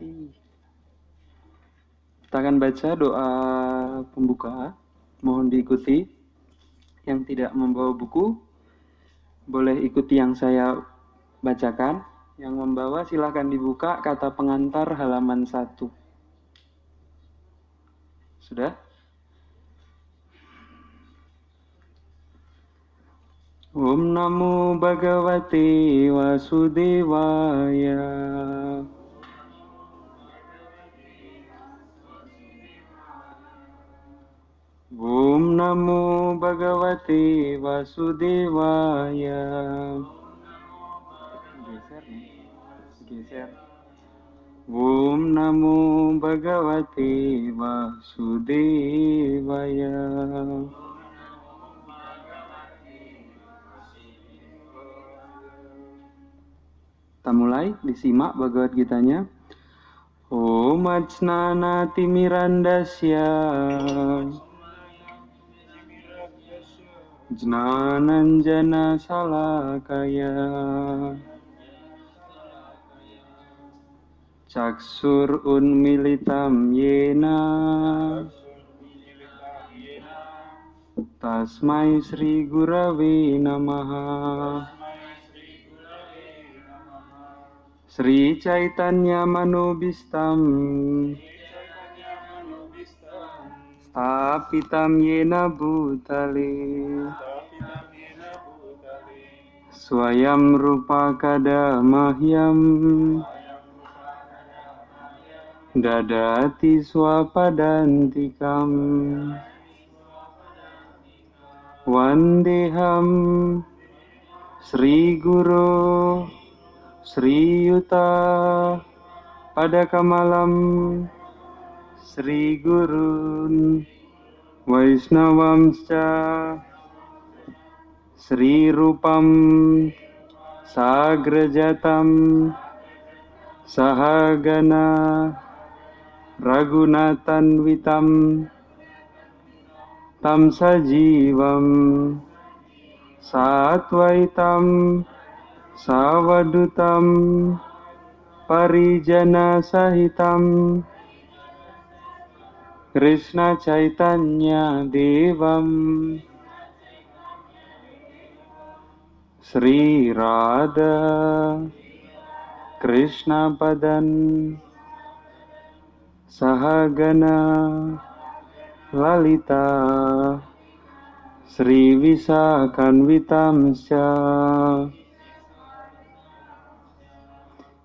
kasih. Kita akan baca doa pembuka. Mohon diikuti. Yang tidak membawa buku, boleh ikuti yang saya bacakan. Yang membawa silahkan dibuka kata pengantar halaman 1. Sudah? Om Namo Bhagavate Vasudevaya. Om Namo Bhagavate Vasudevaya. Geser. Om Namo Bhagavate Vasudevaya. Kita mulai, disimak Bhagavad Gitanya. Om Ajnana Timirandasya Jnananjana Salakaya Caksur Unmilitam Yena Tasmai Sri Gurave Namaha. Sri Chaitanya Manobistam Stapitam Yena Bhutale Swayam Rupa Kada Mahyam Dadati Swapadantikam Vandeham Sri Guru Sri Yuta pada kamalam Sri Gurun Vaisnavamscha Sri Rupam Sagrajatam Sahagana Ragunatan Vitam Tam Sajivam Satvaitam Savadutam Parijana Sahitam Krishna Chaitanya Devam Sri Radha Krishna Padan Sahagana Lalita Sri Visakanvitamsya.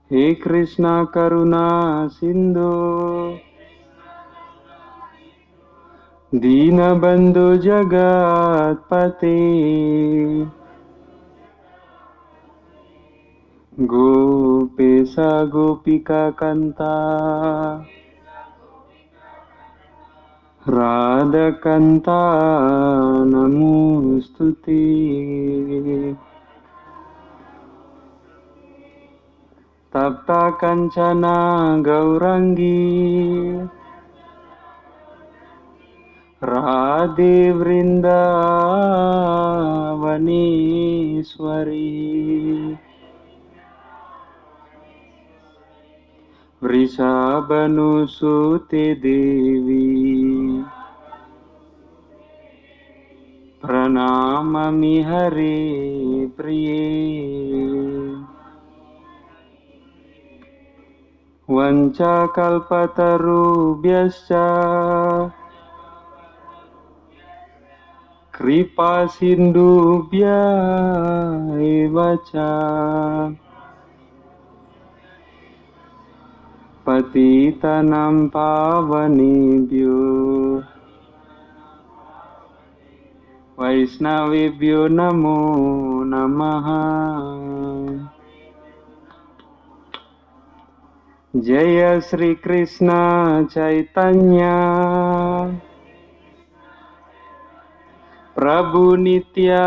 He Krishna Karuna Sindhu Dinabandhu Jagat Pate Gopesa Gopika Kanta Radha Kanta Namustuti Tapta Kancana Gaurangi Radhe Vrindavaneshwari Vrishabhanusuti Devi Pranamami Hari Priye Vanca kalpatarubhyascha Kripa sindubhya evacha Patitanam pavanebhyo Vaisnavebhyo namo namaha. Jaya Sri Krishna Chaitanya Prabhu Nityananda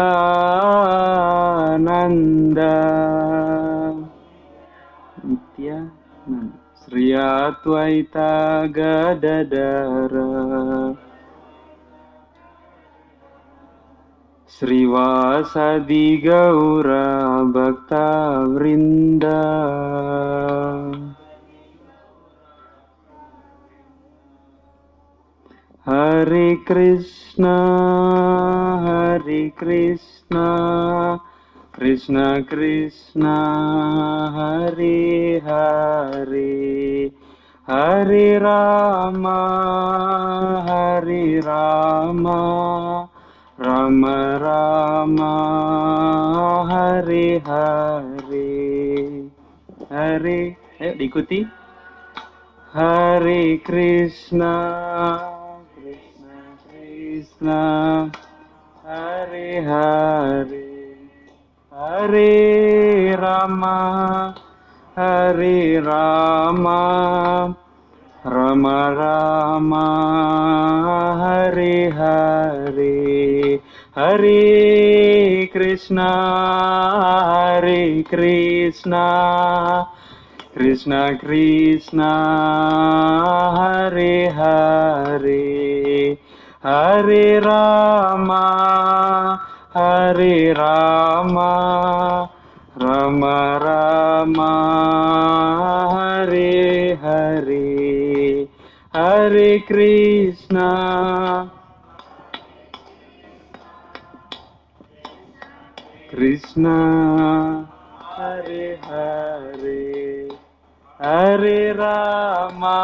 Sri Adwaita Gadadara Sri Vasadi Gaura Bhakta Vrinda Hare Krishna, Hare Krishna, Krishna Krishna, Hare Hare, Hare Rama, Hare Rama, Rama Rama, Hare Hare. Hare, ayo diikuti. Hare Krishna, Krishna Krishna, Hare Hare, Hare Rama, Hare Rama, Rama Rama, Hare Hare, Hare Krishna, Hare Krishna, Krishna Krishna, Hare Hare, Hare Rama, Hare Rama, Rama Rama, Hare Hare, Hare Krishna, Krishna, Hare Hare, Hare Rama,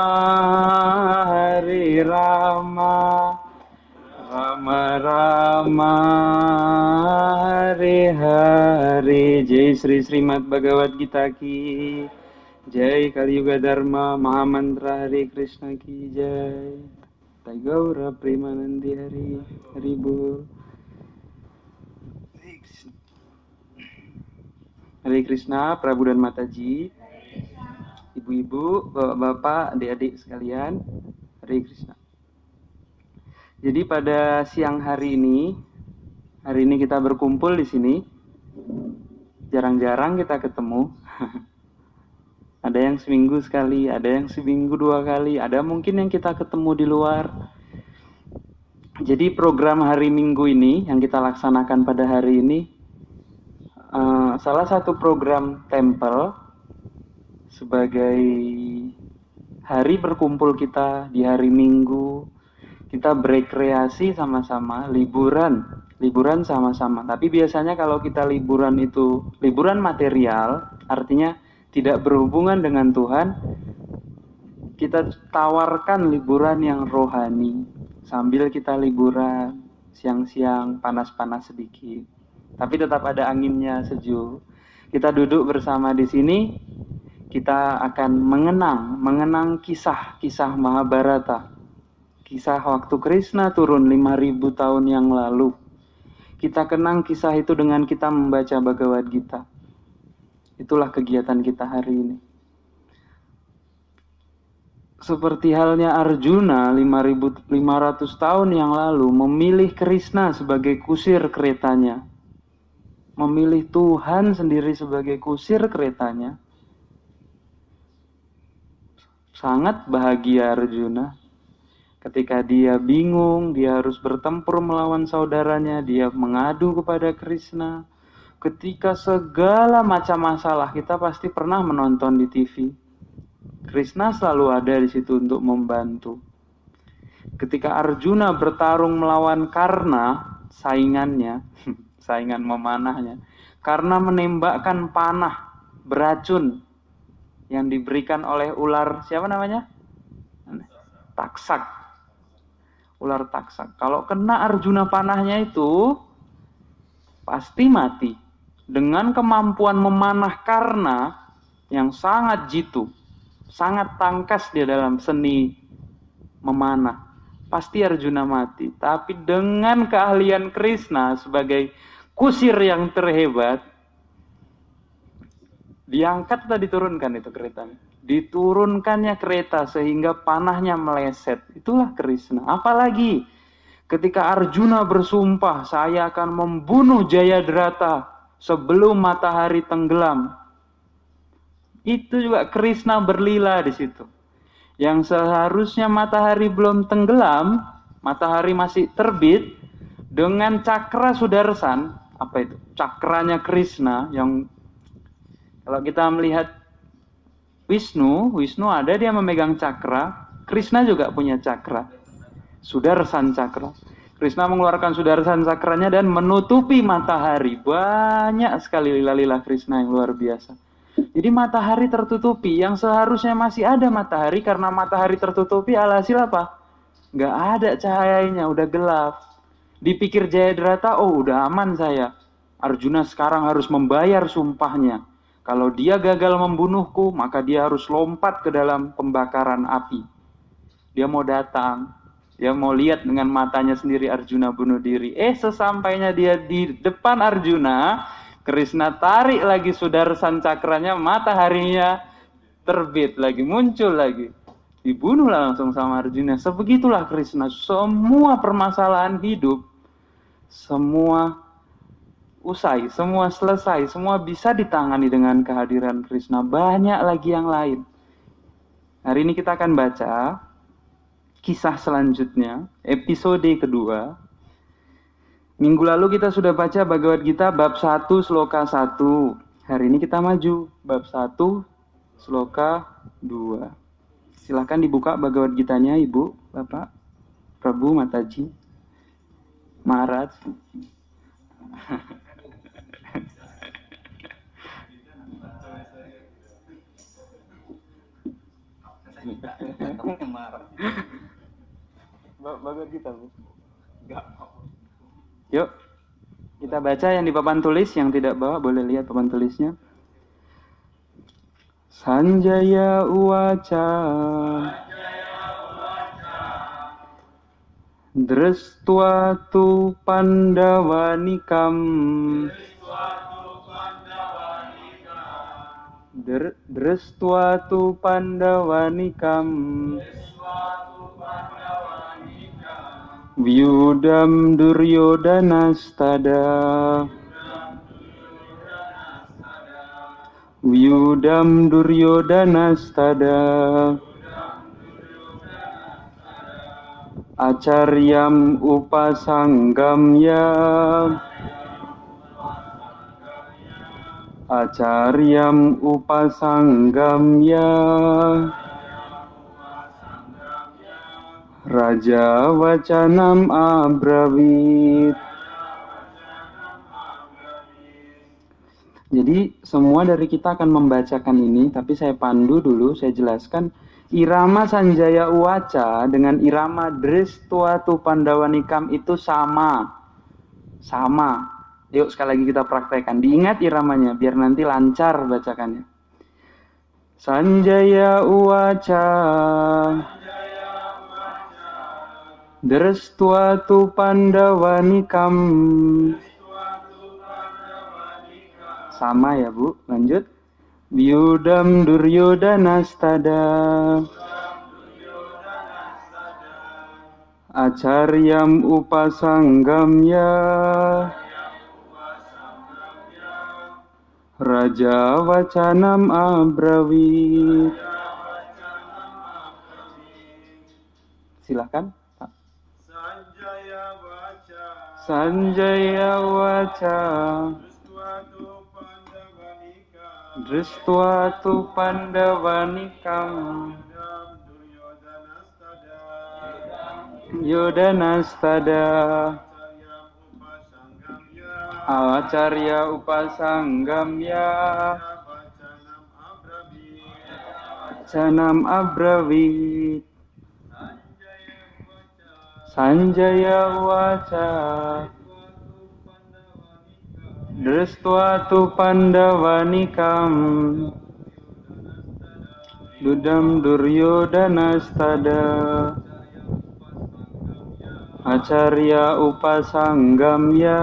Hare Rama, Rama Rama, Hare Hare. Jai Sri Srimad Bhagavad Gita ki Jai, Kali Yuga Dharma Mahamantra Hare Krishna ki Jai, Tai Gaura Premanandi Hari Hari Bol. Hare Krishna, Prabu dan Mataji, ibu-ibu, bapak-bapak, adik-adik sekalian, Hare Krishna. Jadi pada siang hari ini kita berkumpul di sini. Jarang-jarang kita ketemu. Ada yang seminggu sekali, ada yang seminggu 2 kali, ada mungkin yang kita ketemu di luar. Jadi program hari Minggu ini yang kita laksanakan pada hari ini, salah satu program tempel sebagai hari berkumpul kita di hari Minggu. Kita berekreasi sama-sama, liburan sama-sama. Tapi biasanya kalau kita liburan itu liburan material, artinya tidak berhubungan dengan Tuhan, kita tawarkan liburan yang rohani. Sambil kita liburan, siang-siang panas-panas sedikit, tapi tetap ada anginnya, sejuk. Kita duduk bersama di sini, kita akan mengenang kisah Mahabharata. Kisah waktu Krishna turun 5.000 tahun yang lalu. Kita kenang kisah itu dengan kita membaca Bhagavad Gita. Itulah kegiatan kita hari ini. Seperti halnya Arjuna 5.500 tahun yang lalu memilih Krishna sebagai kusir keretanya. Memilih Tuhan sendiri sebagai kusir keretanya. Sangat bahagia Arjuna. Ketika dia bingung, dia harus bertempur melawan saudaranya, dia mengadu kepada Krishna. Ketika segala macam masalah, kita pasti pernah menonton di TV. Krishna selalu ada di situ untuk membantu. Ketika Arjuna bertarung melawan Karna, saingannya, saingan memanahnya, Karna menembakkan panah beracun yang diberikan oleh ular, siapa namanya? Taksak. Ular taksak. Kalau kena Arjuna panahnya itu, pasti mati. Dengan kemampuan memanah Karna yang sangat jitu, sangat tangkas dia dalam seni memanah, pasti Arjuna mati. Tapi dengan keahlian Krishna sebagai kusir yang terhebat, diangkat atau diturunkan itu keretanya? Diturunkannya kereta sehingga panahnya meleset. Itulah Krishna. Apalagi ketika Arjuna bersumpah, saya akan membunuh Jayadrata sebelum matahari tenggelam. Itu juga Krishna berlila di situ. Yang seharusnya matahari belum tenggelam, matahari masih terbit, dengan cakra Sudarsan, apa itu? Cakranya Krishna yang kalau kita melihat Wisnu ada dia memegang cakra, Krishna juga punya cakra. Sudarsan Cakra. Krishna mengeluarkan Sudarsan Cakranya dan menutupi matahari. Banyak sekali lila-lila Krishna yang luar biasa. Jadi matahari tertutupi, yang seharusnya masih ada matahari, karena matahari tertutupi, alhasil apa? Nggak ada cahayanya, udah gelap. Dipikir Jayadrata, oh udah aman saya. Arjuna sekarang harus membayar sumpahnya. Kalau dia gagal membunuhku, maka dia harus lompat ke dalam pembakaran api. Dia mau datang, dia mau lihat dengan matanya sendiri Arjuna bunuh diri. Sesampainya dia di depan Arjuna, Krishna tarik lagi Sudarsan Cakranya, mataharinya terbit lagi, muncul lagi. Dibunuhlah langsung sama Arjuna. Sebegitulah Krishna. Semua permasalahan hidup, semua usai, semua selesai, semua bisa ditangani dengan kehadiran Krishna. Banyak lagi yang lain. Hari ini kita akan baca kisah selanjutnya, episode kedua. Minggu lalu kita sudah baca Bhagavad Gita bab 1 sloka 1. Hari ini kita maju bab 1 sloka 2. Silahkan dibuka Bhagavad Gitanya, Ibu, Bapak, Prabu, Mataji, Maharaj. Bhagavad Gita, Bu. Yuk, kita baca yang di papan tulis. Yang tidak bawa boleh lihat papan tulisnya. Sanjaya uwaca Drestwa tu Pandavanikam Drestwa tu Pandavanikam Vyudam Duryodhanastada Vyudam Duryodhanastada Acaryam upasanggamya Acaryam upasanggamya Raja wacanam abravit. Jadi semua dari kita akan membacakan ini, tapi saya pandu dulu, saya jelaskan. Irama Sanjaya Uwaca dengan irama Drestwa tu Pandavanikam itu sama. Sama. Yuk sekali lagi kita praktekkan. Diingat iramanya biar nanti lancar bacakannya. Sanjaya Uwaca Drestwa tu Pandavanikam. Sama ya Bu, lanjut. Vyudam Duryodhanastada Acaryam upasanggamya Raja wacanam abravit. Silakan Pak. Sanjaya waca Drestwa tu Pandavanikam Yodhanastada Acarya upasanggamya Canam abravit. Sanjaya waca Drestwa tu Pandavanikam Dudam Duryodhanastada Acarya upasanggamya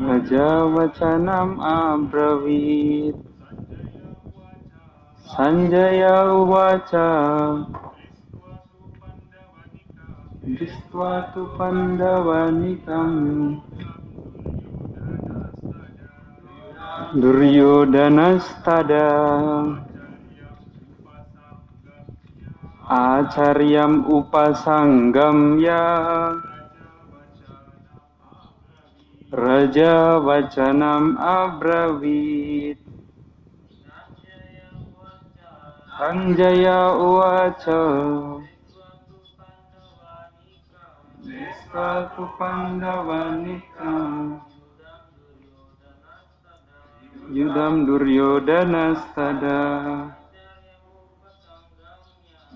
Raja wacanam abravit. Sanjaya uwaca Drestwa tu Pandavanikam Duryodhanastada Acaryam upasanggamya Raja wacanam abravit. Sanjaya uwaca Suatu Pandawanikam Yudam Duryodana Stada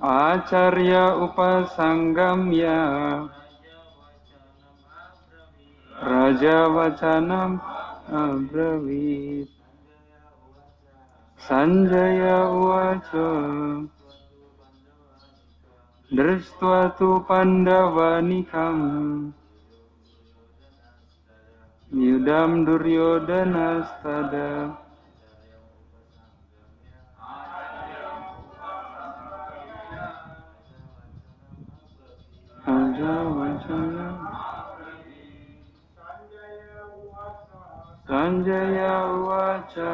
Acarya Upasanggamya Raja Wacanam Abravit Sanjaya Uwaca Dristva tu Pandavanikam Yudam Duryodana Stada Raja Wacana Sanjaya Uwaca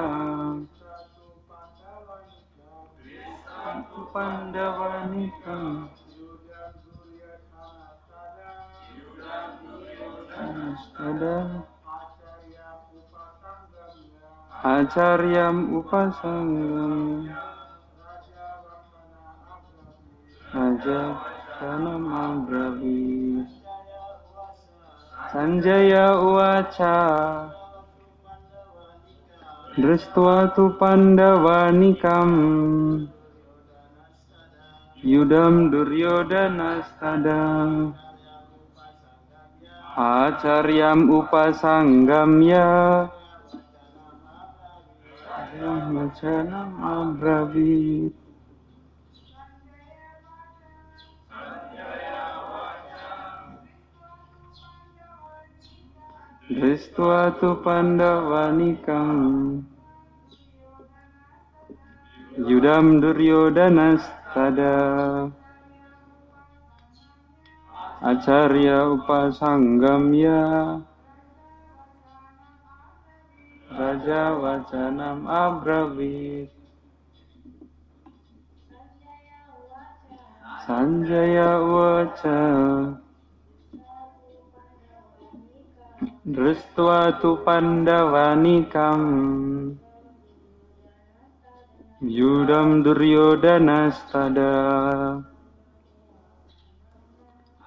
Pandavanikam Stada Acaryam Upasanggam Raja Tanam Abravi Sanjaya Uwaca Dristva tu Pandavanikam Yudam Duryodana Stada Acaryam Upasanggamya Wacanam Abravit Dristva tu Pandavanikam Yudam Duryodana Stada Acarya Upasanggamya Raja Wacanam Abravit Sanjaya Uwaca Dristva tu Pandavanikam Yudam Duryodana Stada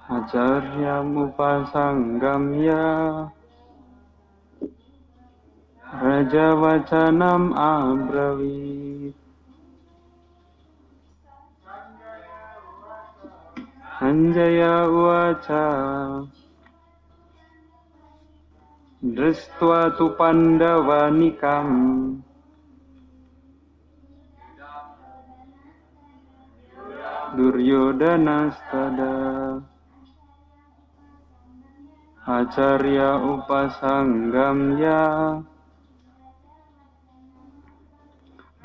Acarya Upasanggamya Raja Wacanam Abravit Sanjaya Uwaca Dristva tu Pandavanikam Duryodana Stada Acarya Upasanggamya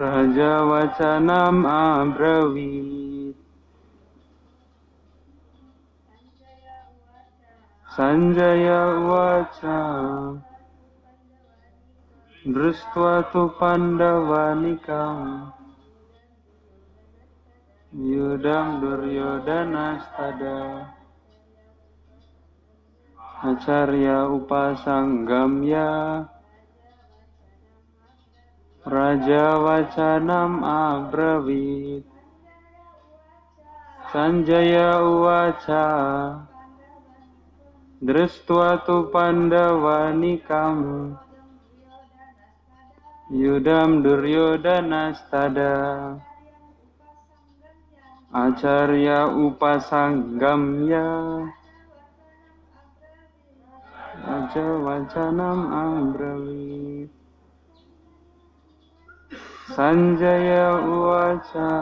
Raja Wacanam Abravit Sanjaya Uwaca Dristva tu Pandavanikam Yudam Duryodana Stada Acarya Upasanggamya Raja Wacanam Abravit Sanjaya Uwaca Dristva tu Pandavanikam Yudam Duryodana Stada Acarya Upasanggamya Raja Wacanam Abravit Sanjaya Uwaca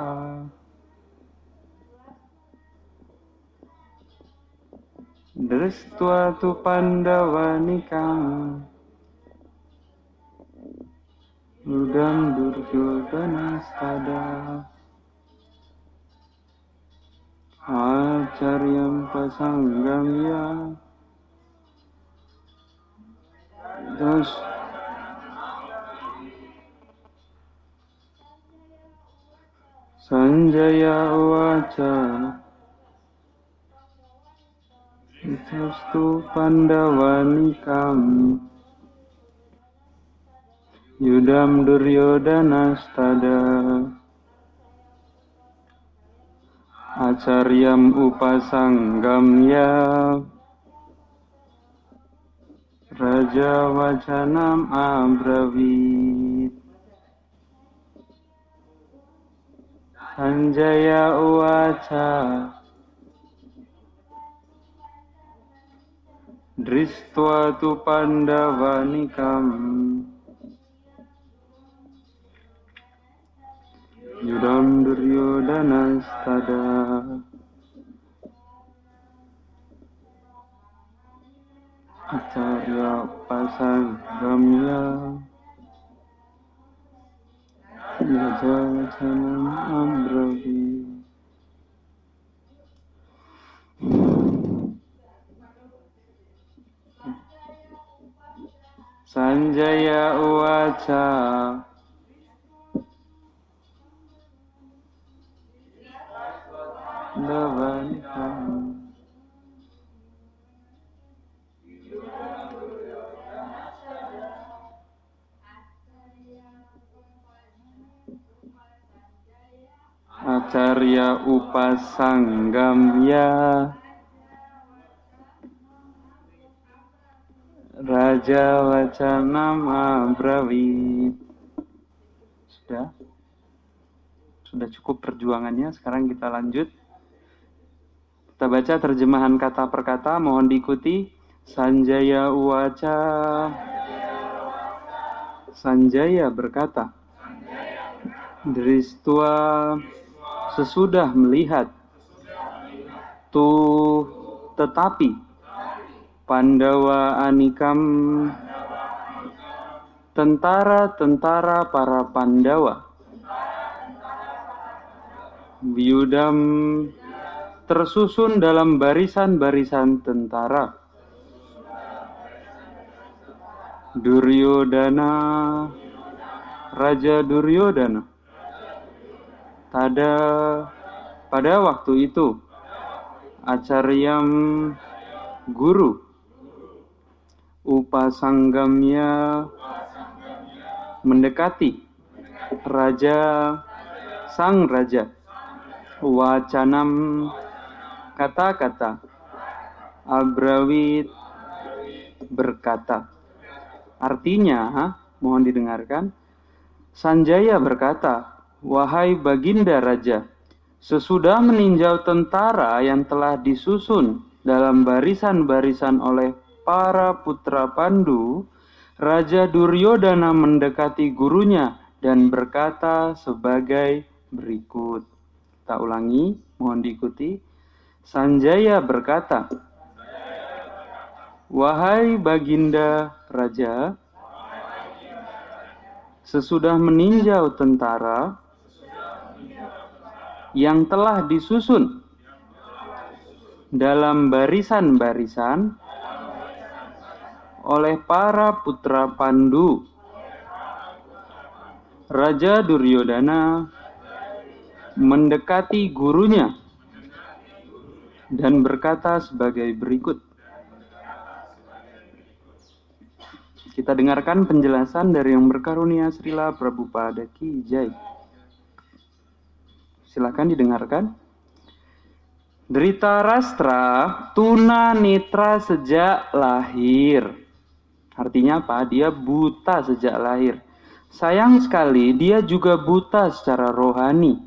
Dristva tu Pandavanikam Yudam Duryodana Stada Acaryam Pasanggamya Das Sanjaya Uwaca Itastu Pandavanikam Yudam Duryodana Stada Acaryam Upasanggamya Raja wacanam abrawit. Sanjaya uwaca. Dristva tu pandavanikam. Yudam Duryodhanastada. Acarya pasagamya. Raja wacanam abrawit. Sanjaya uwaca. Pandavanikam. Acarya upasanggamya. Raja wacanam abrawit. Sudah cukup perjuangannya. Sekarang kita lanjut. Kita baca terjemahan kata per kata. Mohon diikuti. Sanjaya uwaca. Sanjaya berkata. Dristva sesudah melihat. Tu tetapi. Pandawa anikam. Tentara-tentara para Pandawa. Vyudam tersusun dalam barisan-barisan tentara. Duryodhana, Raja Duryodhana. Pada waktu itu, acaryam guru, upasanggamya mendekati, raja sang raja, wacanam kata-kata, abrawit berkata. Artinya, mohon didengarkan. Sanjaya berkata, wahai baginda raja, sesudah meninjau tentara yang telah disusun dalam barisan-barisan oleh para putra Pandu, Raja Duryodhana mendekati gurunya dan berkata sebagai berikut. Kita ulangi, mohon diikuti. Sanjaya berkata, wahai baginda raja, sesudah meninjau tentara yang telah disusun dalam barisan-barisan oleh para putra Pandu, Raja Duryodhana mendekati gurunya dan berkata sebagai berikut. Kita dengarkan penjelasan dari Yang Berkarunia Srila Prabhupada Ki Jai. Silakan didengarkan. Dhritarashtra tuna netra sejak lahir. Artinya apa? Dia buta sejak lahir. Sayang sekali dia juga buta secara rohani.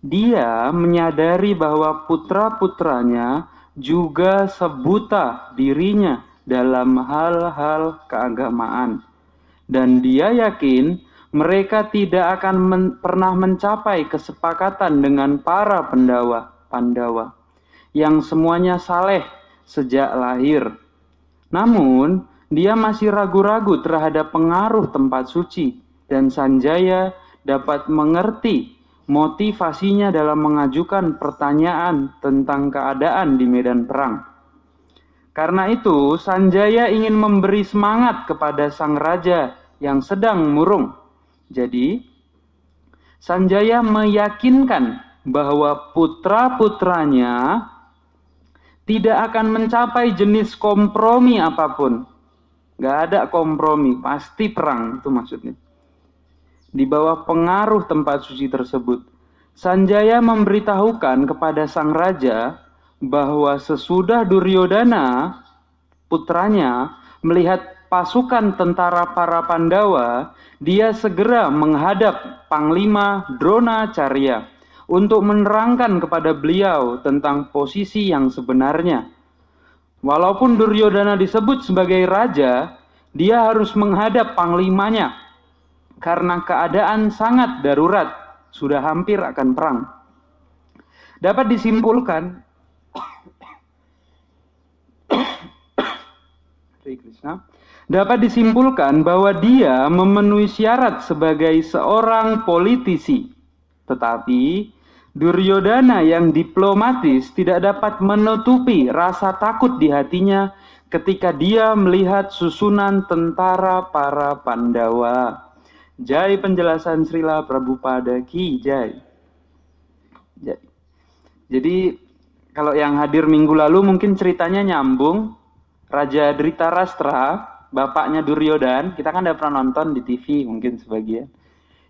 Dia menyadari bahwa putra-putranya juga sebuta dirinya dalam hal-hal keagamaan. Dan dia yakin mereka tidak akan pernah mencapai kesepakatan dengan para Pandawa yang semuanya saleh sejak lahir. Namun, dia masih ragu-ragu terhadap pengaruh tempat suci, dan Sanjaya dapat mengerti motivasinya dalam mengajukan pertanyaan tentang keadaan di medan perang. Karena itu, Sanjaya ingin memberi semangat kepada sang raja yang sedang murung. Jadi, Sanjaya meyakinkan bahwa putra-putranya tidak akan mencapai jenis kompromi apapun. Gak ada kompromi, pasti perang, itu maksudnya. Di bawah pengaruh tempat suci tersebut, Sanjaya memberitahukan kepada sang raja bahwa sesudah Duryodhana, putranya, melihat pasukan tentara para Pandawa, dia segera menghadap Panglima Dronacarya untuk menerangkan kepada beliau tentang posisi yang sebenarnya. Walaupun Duryodhana disebut sebagai raja, dia harus menghadap panglimanya karena keadaan sangat darurat, sudah hampir akan perang. Dapat disimpulkan bahwa dia memenuhi syarat sebagai seorang politisi. Tetapi Duryodhana yang diplomatis tidak dapat menutupi rasa takut di hatinya ketika dia melihat susunan tentara para Pandawa. Jai penjelasan Srila Prabhupada Ki Jai. Jadi kalau yang hadir minggu lalu mungkin ceritanya nyambung. Raja Dhritarashtra, bapaknya Duryodhana, kita kan udah pernah nonton di TV mungkin sebagian.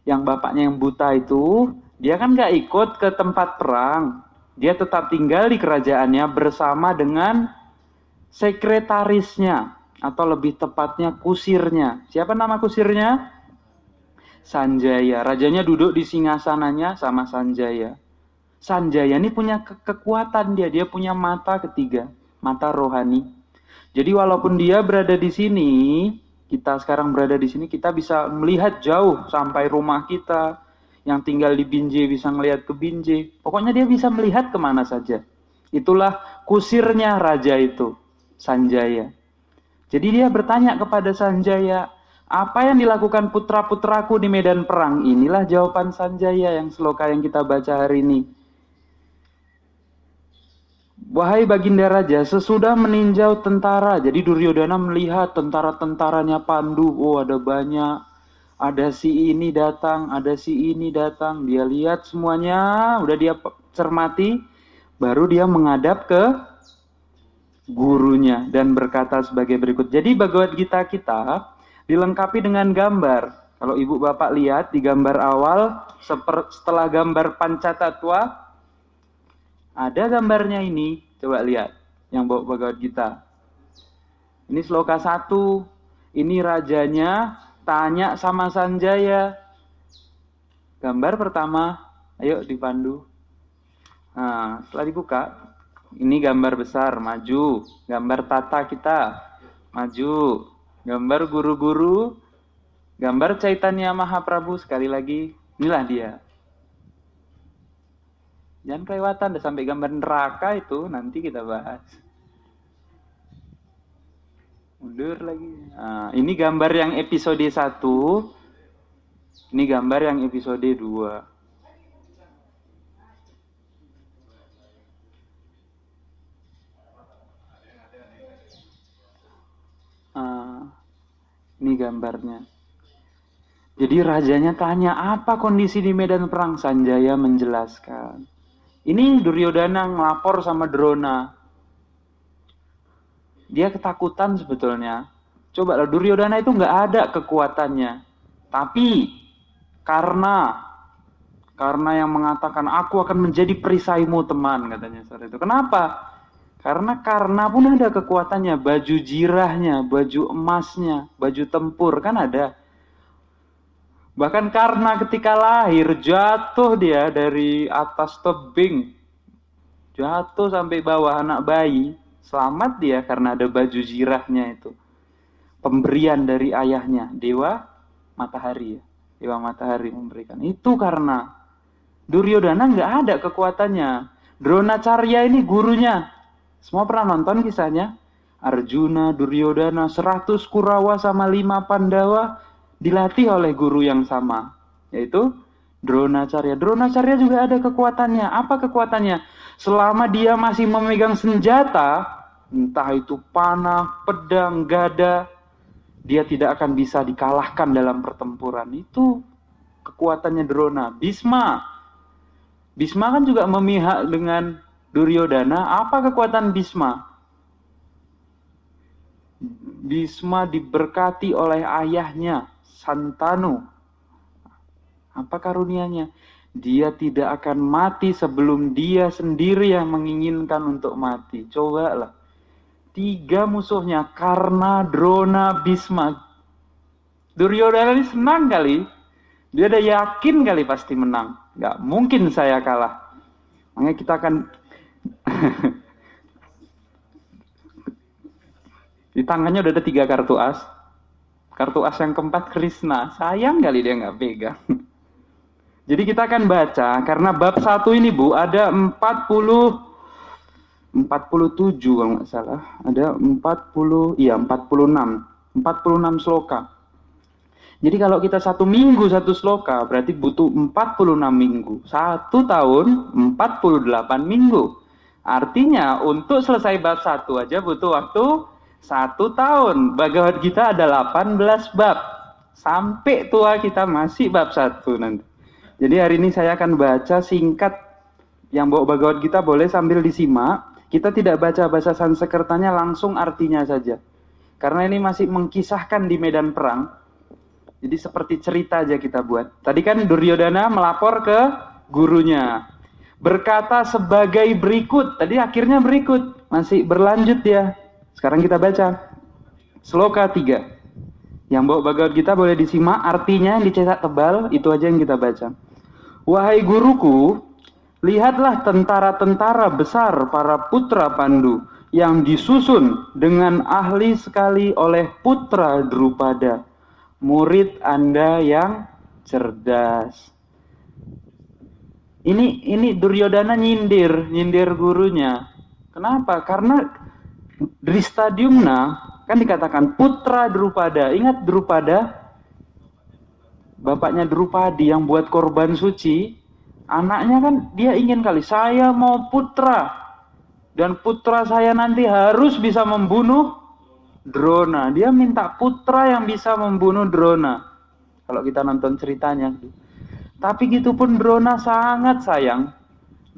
Yang bapaknya yang buta itu, dia kan gak ikut ke tempat perang. Dia tetap tinggal di kerajaannya bersama dengan sekretarisnya, atau lebih tepatnya kusirnya. Siapa nama kusirnya? Sanjaya. Rajanya duduk di singgasananya sama Sanjaya. Sanjaya ini punya kekuatan dia punya mata ketiga, mata rohani. Jadi walaupun dia berada di sini, kita sekarang berada di sini, kita bisa melihat jauh sampai rumah kita. Yang tinggal di Binjai bisa melihat ke Binjai. Pokoknya dia bisa melihat kemana saja. Itulah kusirnya raja itu, Sanjaya. Jadi dia bertanya kepada Sanjaya, apa yang dilakukan putra-putraku di medan perang? Inilah jawaban Sanjaya yang sloka yang kita baca hari ini. Wahai Baginda Raja, sesudah meninjau tentara, jadi Duryodhana melihat tentara-tentaranya Pandu, oh ada banyak, ada si ini datang, ada si ini datang, dia lihat semuanya, udah dia cermati, baru dia menghadap ke gurunya dan berkata sebagai berikut. Jadi Bhagavad Gita kita dilengkapi dengan gambar. Kalau ibu bapak lihat di gambar awal, setelah gambar Pancatatwa, ada gambarnya ini, coba lihat, yang bawa Bhagavad Gita. Ini sloka 1, ini rajanya tanya sama Sanjaya. Gambar pertama, ayo dipandu. Nah, setelah dibuka, ini gambar besar, maju. Gambar tata kita, maju. Gambar guru-guru, gambar Chaitanya Mahaprabhu, sekali lagi, inilah dia. Jangan kelewatan, udah sampai gambar neraka itu, nanti kita bahas. Mundur lagi. Nah, ini gambar yang episode 1. Ini gambar yang episode 2. Ini gambarnya. Jadi rajanya tanya, apa kondisi di medan perang? Sanjaya menjelaskan. Ini Duryodhana ngelapor sama Drona. Dia ketakutan sebetulnya. Coba lah, Duryodhana itu nggak ada kekuatannya. Tapi karena yang mengatakan aku akan menjadi perisaimu teman, katanya saat itu. Kenapa? Karena pun ada kekuatannya, baju jirahnya, baju emasnya, baju tempur kan ada. Bahkan karena ketika lahir jatuh dia dari atas tebing, jatuh sampai bawah anak bayi, selamat dia karena ada baju jirahnya itu. Pemberian dari ayahnya, Dewa Matahari ya. Dewa Matahari memberikan. Itu karena Duryodhana nggak ada kekuatannya. Dronacarya ini gurunya. Semua pernah nonton kisahnya? Arjuna, Duryodhana, 100 Kurawa sama 5 Pandawa dilatih oleh guru yang sama, yaitu Dronacarya. Dronacarya juga ada kekuatannya. Apa kekuatannya? Selama dia masih memegang senjata, entah itu panah, pedang, gada, dia tidak akan bisa dikalahkan dalam pertempuran. Itu kekuatannya Drona. Bhisma kan juga memihak dengan Duryodhana. Apa kekuatan Bhisma? Bhisma diberkati oleh ayahnya, Santanu. Apa karunianya? Dia tidak akan mati sebelum dia sendiri yang menginginkan untuk mati. Cobalah. 3 musuhnya, Karna, Drona, Bhisma. Duryodhana ini senang kali. Dia udah yakin kali pasti menang. Nggak mungkin saya kalah. Makanya kita akan di tangannya udah ada 3 kartu as. Kartu as yang keempat Krishna. Sayang kali dia nggak pegang. Jadi kita akan baca, karena bab 1 ini Bu, ada 47 kalau nggak salah. Ada 46 sloka. Jadi kalau kita 1 minggu 1 sloka, berarti butuh 46 minggu. 1 tahun, 48 minggu. Artinya, untuk selesai bab 1 aja butuh waktu 1 tahun. Bhagavad Gita ada 18 bab. Sampai tua kita masih bab 1 nanti. Jadi hari ini saya akan baca singkat. Yang bawa Bhagavad Gita boleh sambil disimak. Kita tidak baca bahasa Sanskertanya, langsung artinya saja. Karena ini masih mengkisahkan di medan perang. Jadi seperti cerita aja kita buat. Tadi kan Duryodhana melapor ke gurunya. Berkata sebagai berikut. Tadi akhirnya berikut. Masih berlanjut dia. Sekarang kita baca. Sloka 3. Yang bawa Bhagavad Gita boleh disimak. Artinya yang dicetak tebal. Itu aja yang kita baca. Wahai guruku, lihatlah tentara-tentara besar para putra Pandu yang disusun dengan ahli sekali oleh putra Drupada. Murid Anda yang cerdas. Ini Duryodhana nyindir gurunya. Kenapa? Karena Drishtadyumna kan dikatakan putra Drupada. Ingat Drupada? Bapaknya Drupadi yang buat korban suci. Anaknya kan dia ingin kali, saya mau putra. Dan putra saya nanti harus bisa membunuh Drona. Dia minta putra yang bisa membunuh Drona. Kalau kita nonton ceritanya. Tapi gitu pun Drona sangat sayang.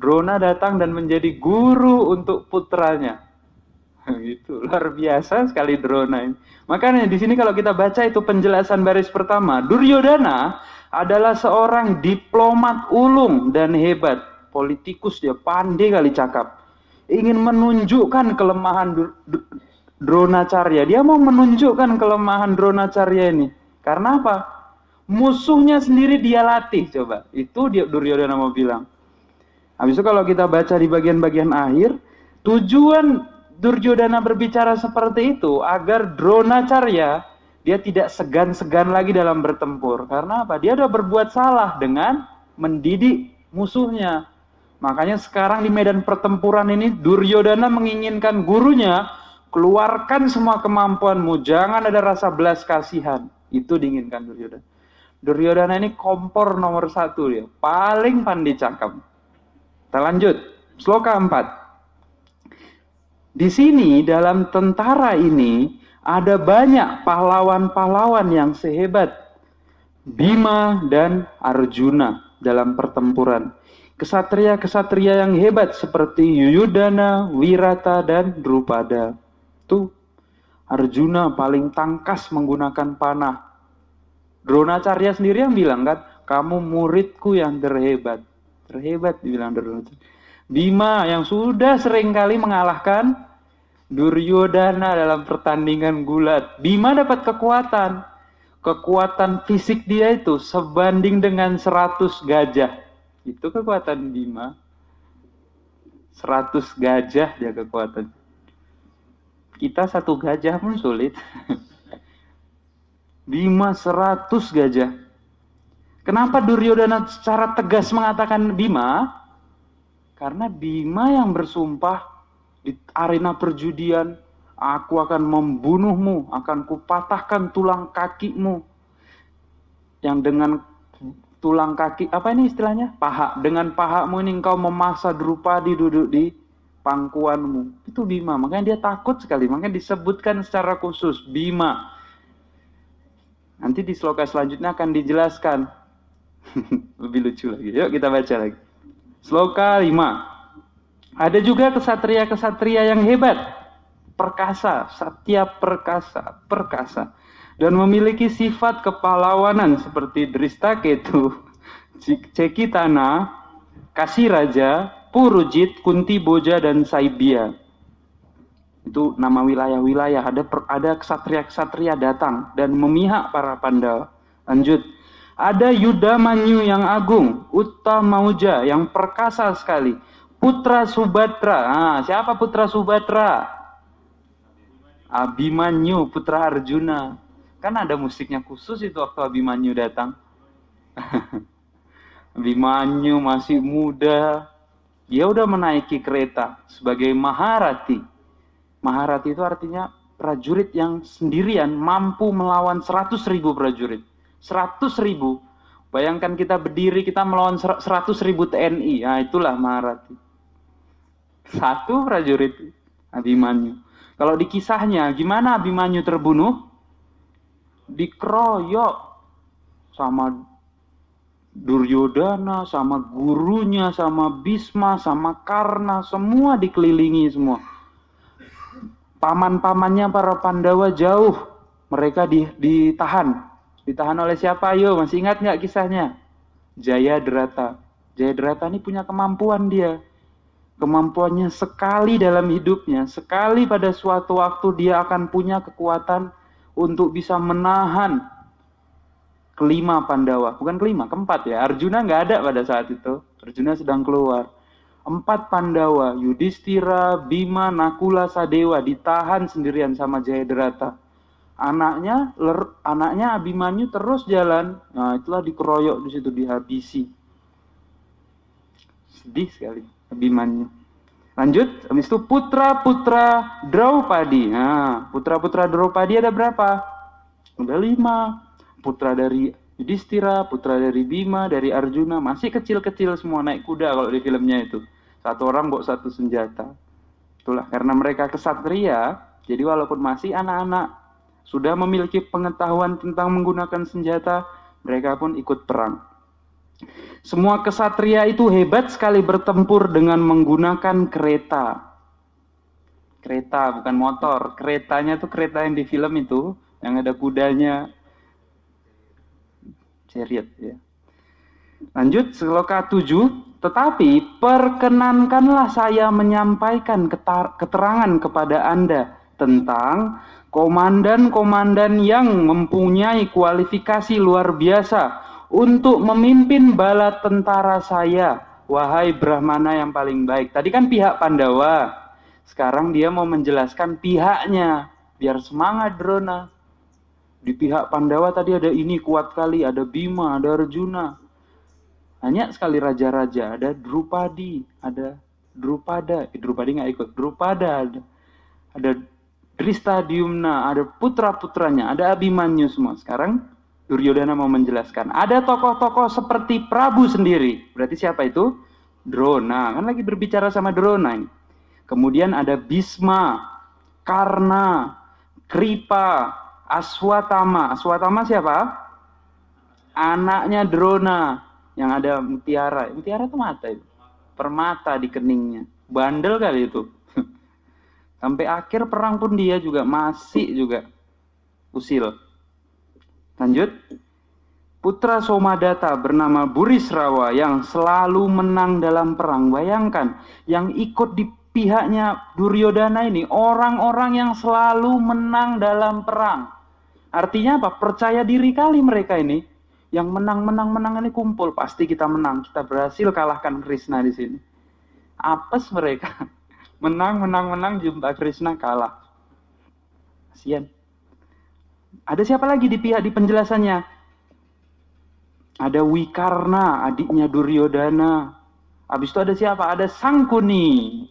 Drona datang dan menjadi guru untuk putranya. Gitu, luar biasa sekali Drona ini. Makanya di sini kalau kita baca itu penjelasan baris pertama. Duryodhana adalah seorang diplomat ulung dan hebat. Politikus, dia pandai kali cakap. Ingin menunjukkan kelemahan Dronacarya. Dia mau menunjukkan kelemahan Dronacarya ini. Karena apa? Musuhnya sendiri dia latih. Coba. Itu dia Duryodhana mau bilang. Habis itu kalau kita baca di bagian-bagian akhir, tujuan Duryodhana berbicara seperti itu agar Dronacarya dia tidak segan-segan lagi dalam bertempur. Karena apa? Dia udah berbuat salah dengan mendidik musuhnya. Makanya sekarang di medan pertempuran ini Duryodhana menginginkan gurunya, keluarkan semua kemampuanmu, jangan ada rasa belas kasihan. Itu diinginkan Duryodhana. Duryodhana ini kompor nomor 1 dia, paling pandai cakap. Kita lanjut, sloka 4. Di sini dalam tentara ini ada banyak pahlawan-pahlawan yang sehebat Bima dan Arjuna dalam pertempuran. Kesatria-kesatria yang hebat seperti Yuyudhana, Wirata, dan Drupada. Tuh, Arjuna paling tangkas menggunakan panah. Dronacarya sendiri yang bilang kan, kamu muridku yang terhebat. Terhebat dibilang Dronacarya. Bima yang sudah seringkali mengalahkan Duryodhana dalam pertandingan gulat. Bima dapat kekuatan. Kekuatan fisik dia itu sebanding dengan 100 gajah. Itu kekuatan Bima. 100 gajah dia kekuatan. Kita 1 gajah pun sulit. Bima 100 gajah. Kenapa Duryodhana secara tegas mengatakan Bima? Karena Bima yang bersumpah di arena perjudian, aku akan membunuhmu, akan kupatahkan tulang kakimu. Yang dengan tulang kaki, apa ini istilahnya? Paha. Dengan pahamu ini engkau memasa Drupadi duduk di pangkuanmu. Itu Bima. Makanya dia takut sekali. Makanya disebutkan secara khusus Bima. Nanti di sloka selanjutnya akan dijelaskan. Lebih lucu lagi. Yuk kita baca lagi. Sloka 5. Ada juga kesatria-kesatria yang hebat. Perkasa. Satya perkasa. Dan memiliki sifat kepahlawanan seperti Drishtaketu, Cekitana, Kasiraja, Purujit, Kunti Boja, dan Saibya. Itu nama wilayah-wilayah. Ada ksatria-ksatria datang dan memihak para Pandawa. Lanjut. Ada Yudamanyu yang agung, Uttamauja yang perkasa sekali, putra Subatra. Nah, siapa putra Subatra? Abhimanyu, putra Arjuna. Kan ada musiknya khusus itu waktu Abhimanyu datang. Abhimanyu masih muda, dia udah menaiki kereta sebagai Maharati. Maharati itu artinya prajurit yang sendirian mampu melawan 100.000 prajurit. 100.000. Bayangkan kita berdiri, kita melawan 100.000 TNI. Nah, itulah Maharati. Satu prajurit Abhimanyu. Kalau di kisahnya, gimana Abhimanyu terbunuh? Dikeroyok sama Duryodhana, sama gurunya, sama Bhisma, sama Karna, semua dikelilingi semua. Paman-pamannya para Pandawa jauh, mereka ditahan. Ditahan oleh siapa? Ayo, masih ingat nggak kisahnya? Jayadrata. Jayadrata ini punya kemampuan dia. Kemampuannya sekali dalam hidupnya, sekali pada suatu waktu dia akan punya kekuatan untuk bisa menahan kelima Pandawa. Bukan kelima, keempat ya. Arjuna nggak ada pada saat itu. Arjuna sedang keluar. 4 Pandawa, Yudhistira, Bima, Nakula, Sadewa ditahan sendirian sama Jayadrata. Anaknya Abhimanyu terus jalan. Nah, itulah dikeroyok di situ, dihabisi. Sedih sekali Abhimanyu. Lanjut, habis itu putra-putra Draupadi. Nah, putra-putra Draupadi ada berapa? Ada 5. Putra dari Yudhistira, putra dari Bima, dari Arjuna, masih kecil-kecil semua naik kuda kalau di filmnya itu. Satu orang bawa satu senjata. Itulah karena mereka kesatria, jadi walaupun masih anak-anak, sudah memiliki pengetahuan tentang menggunakan senjata, mereka pun ikut perang. Semua kesatria itu hebat sekali bertempur dengan menggunakan kereta. Kereta, bukan motor. Keretanya tuh kereta yang di film itu, yang ada kudanya. Chariot, ya. Lanjut, sloka 7. Tetapi perkenankanlah saya menyampaikan keterangan kepada Anda tentang komandan-komandan yang mempunyai kualifikasi luar biasa untuk memimpin bala tentara saya, wahai Brahmana yang paling baik. Tadi kan pihak Pandawa, sekarang dia mau menjelaskan pihaknya, biar semangat Drona. Di pihak Pandawa tadi ada ini kuat kali, ada Bima, ada Arjuna. Banyak sekali raja-raja, ada Drupadi, ada Drupada, Drupadi nggak ikut, Drupada, ada Dristadiumna, ada putra-putranya, ada Abhimanyu semua. Sekarang Duryodhana mau menjelaskan. Ada tokoh-tokoh seperti Prabu sendiri. Berarti siapa itu? Drona. Kan lagi berbicara sama Drona ini. Kemudian ada Bhisma, Karna, Kripa, Aswatama. Aswatama siapa? Anaknya Drona yang ada mutiara. Mutiara itu mata itu. Permata di keningnya. Bandel kali itu. Sampai akhir perang pun dia juga masih juga usil. Lanjut. Putra Somadatta bernama Burisrawa yang selalu menang dalam perang. Bayangkan, yang ikut di pihaknya Duryodhana ini orang-orang yang selalu menang dalam perang. Artinya apa? Percaya diri kali mereka ini. Yang menang ini kumpul, pasti kita menang. Kita berhasil kalahkan Krishna di sini. Apes mereka. Menang, jumpa Krishna kalah. Kasian. Ada siapa lagi di pihak di penjelasannya? Ada Wikarna, adiknya Duryodhana. Habis itu ada siapa? Ada Sangkuni,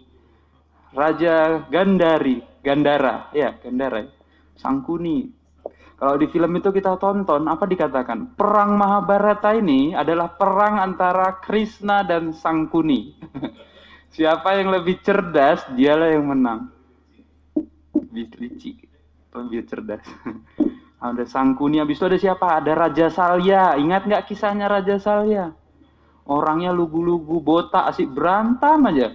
Raja Gandhara. Sangkuni. Kalau di film itu kita tonton, apa dikatakan? Perang Mahabharata ini adalah perang antara Krishna dan Sangkuni. Siapa yang lebih cerdas, dialah yang menang. Licik, lebih cerdas. Ada Sangkuni, habis itu ada siapa? Ada Raja Salya. Ingat nggak kisahnya Raja Salya? Orangnya lugu-lugu, botak, asik berantem aja.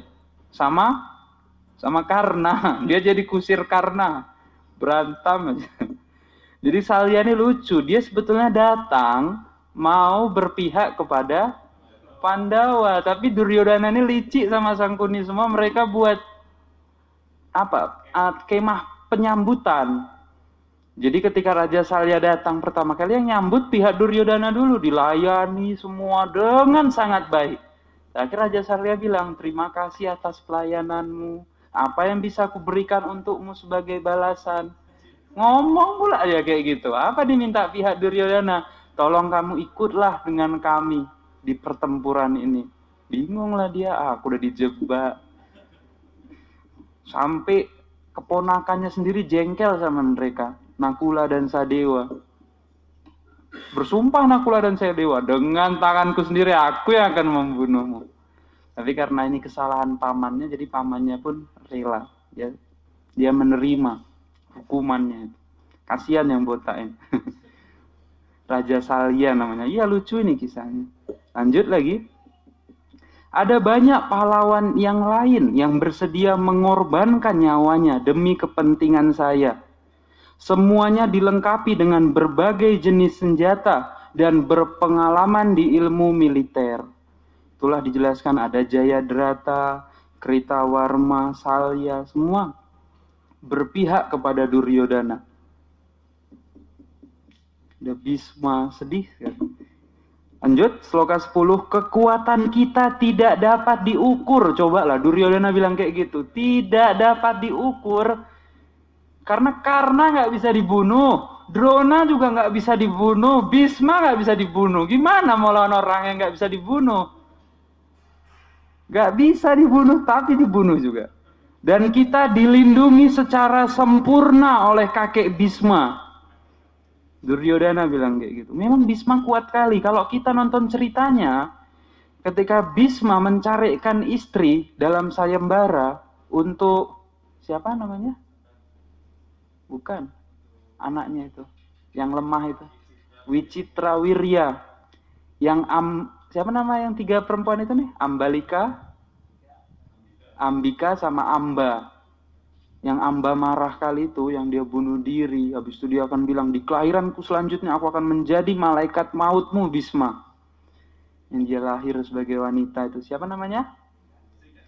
Sama Karna. Dia jadi kusir Karna. Berantem aja. Jadi Salya ini lucu. Dia sebetulnya datang mau berpihak kepada Pandawa. Tapi Duryodhana ini licik sama Sangkuni semua. Mereka buat kemah penyambutan. Jadi ketika Raja Salya datang pertama kali, yang nyambut pihak Duryodhana dulu, dilayani semua dengan sangat baik. Akhirnya Raja Salya bilang, terima kasih atas pelayananmu. Apa yang bisa aku berikan untukmu sebagai balasan? Ngomong pula ya kayak gitu. Apa diminta pihak Duryodhana? Tolong kamu ikutlah dengan kami di pertempuran ini. Bingunglah dia, aku udah dijebak. Sampai keponakannya sendiri jengkel sama mereka. Nakula dan Sadewa. Bersumpah Nakula dan Sadewa, dengan tanganku sendiri aku yang akan membunuhmu. Tapi karena ini kesalahan pamannya, jadi pamannya pun rela. Dia menerima hukumannya. Kasihan yang botaknya. Raja Salya namanya. Iya, lucu ini kisahnya. Lanjut lagi. Ada banyak pahlawan yang lain yang bersedia mengorbankan nyawanya demi kepentingan saya. Semuanya dilengkapi dengan berbagai jenis senjata dan berpengalaman di ilmu militer. Itulah dijelaskan ada Jayadrata, Kritawarma, Salya, semua berpihak kepada Duryodhana. Ada Bhisma, sedih kan? Lanjut, sloka 10. Kekuatan kita tidak dapat diukur. Cobalah, Duryodhana bilang kayak gitu. Tidak dapat diukur. Karena nggak bisa dibunuh. Drona juga nggak bisa dibunuh. Bhisma nggak bisa dibunuh. Gimana mau lawan orang yang nggak bisa dibunuh? Nggak bisa dibunuh, tapi dibunuh juga. Dan kita dilindungi secara sempurna oleh kakek Bhisma. Duryodhana bilang kayak gitu. Memang Bhisma kuat kali. Kalau kita nonton ceritanya, ketika Bhisma mencarikan istri dalam sayembara untuk siapa namanya? Bukan, anaknya itu, yang lemah itu, Wicitrawirya. Yang siapa nama yang 3 perempuan itu nih? Ambalika, Ambika sama Amba. Yang Amba marah kali itu, yang dia bunuh diri. Habis itu dia akan bilang, di kelahiranku selanjutnya aku akan menjadi malaikat mautmu, Bhisma. Yang dia lahir sebagai wanita itu. Siapa namanya?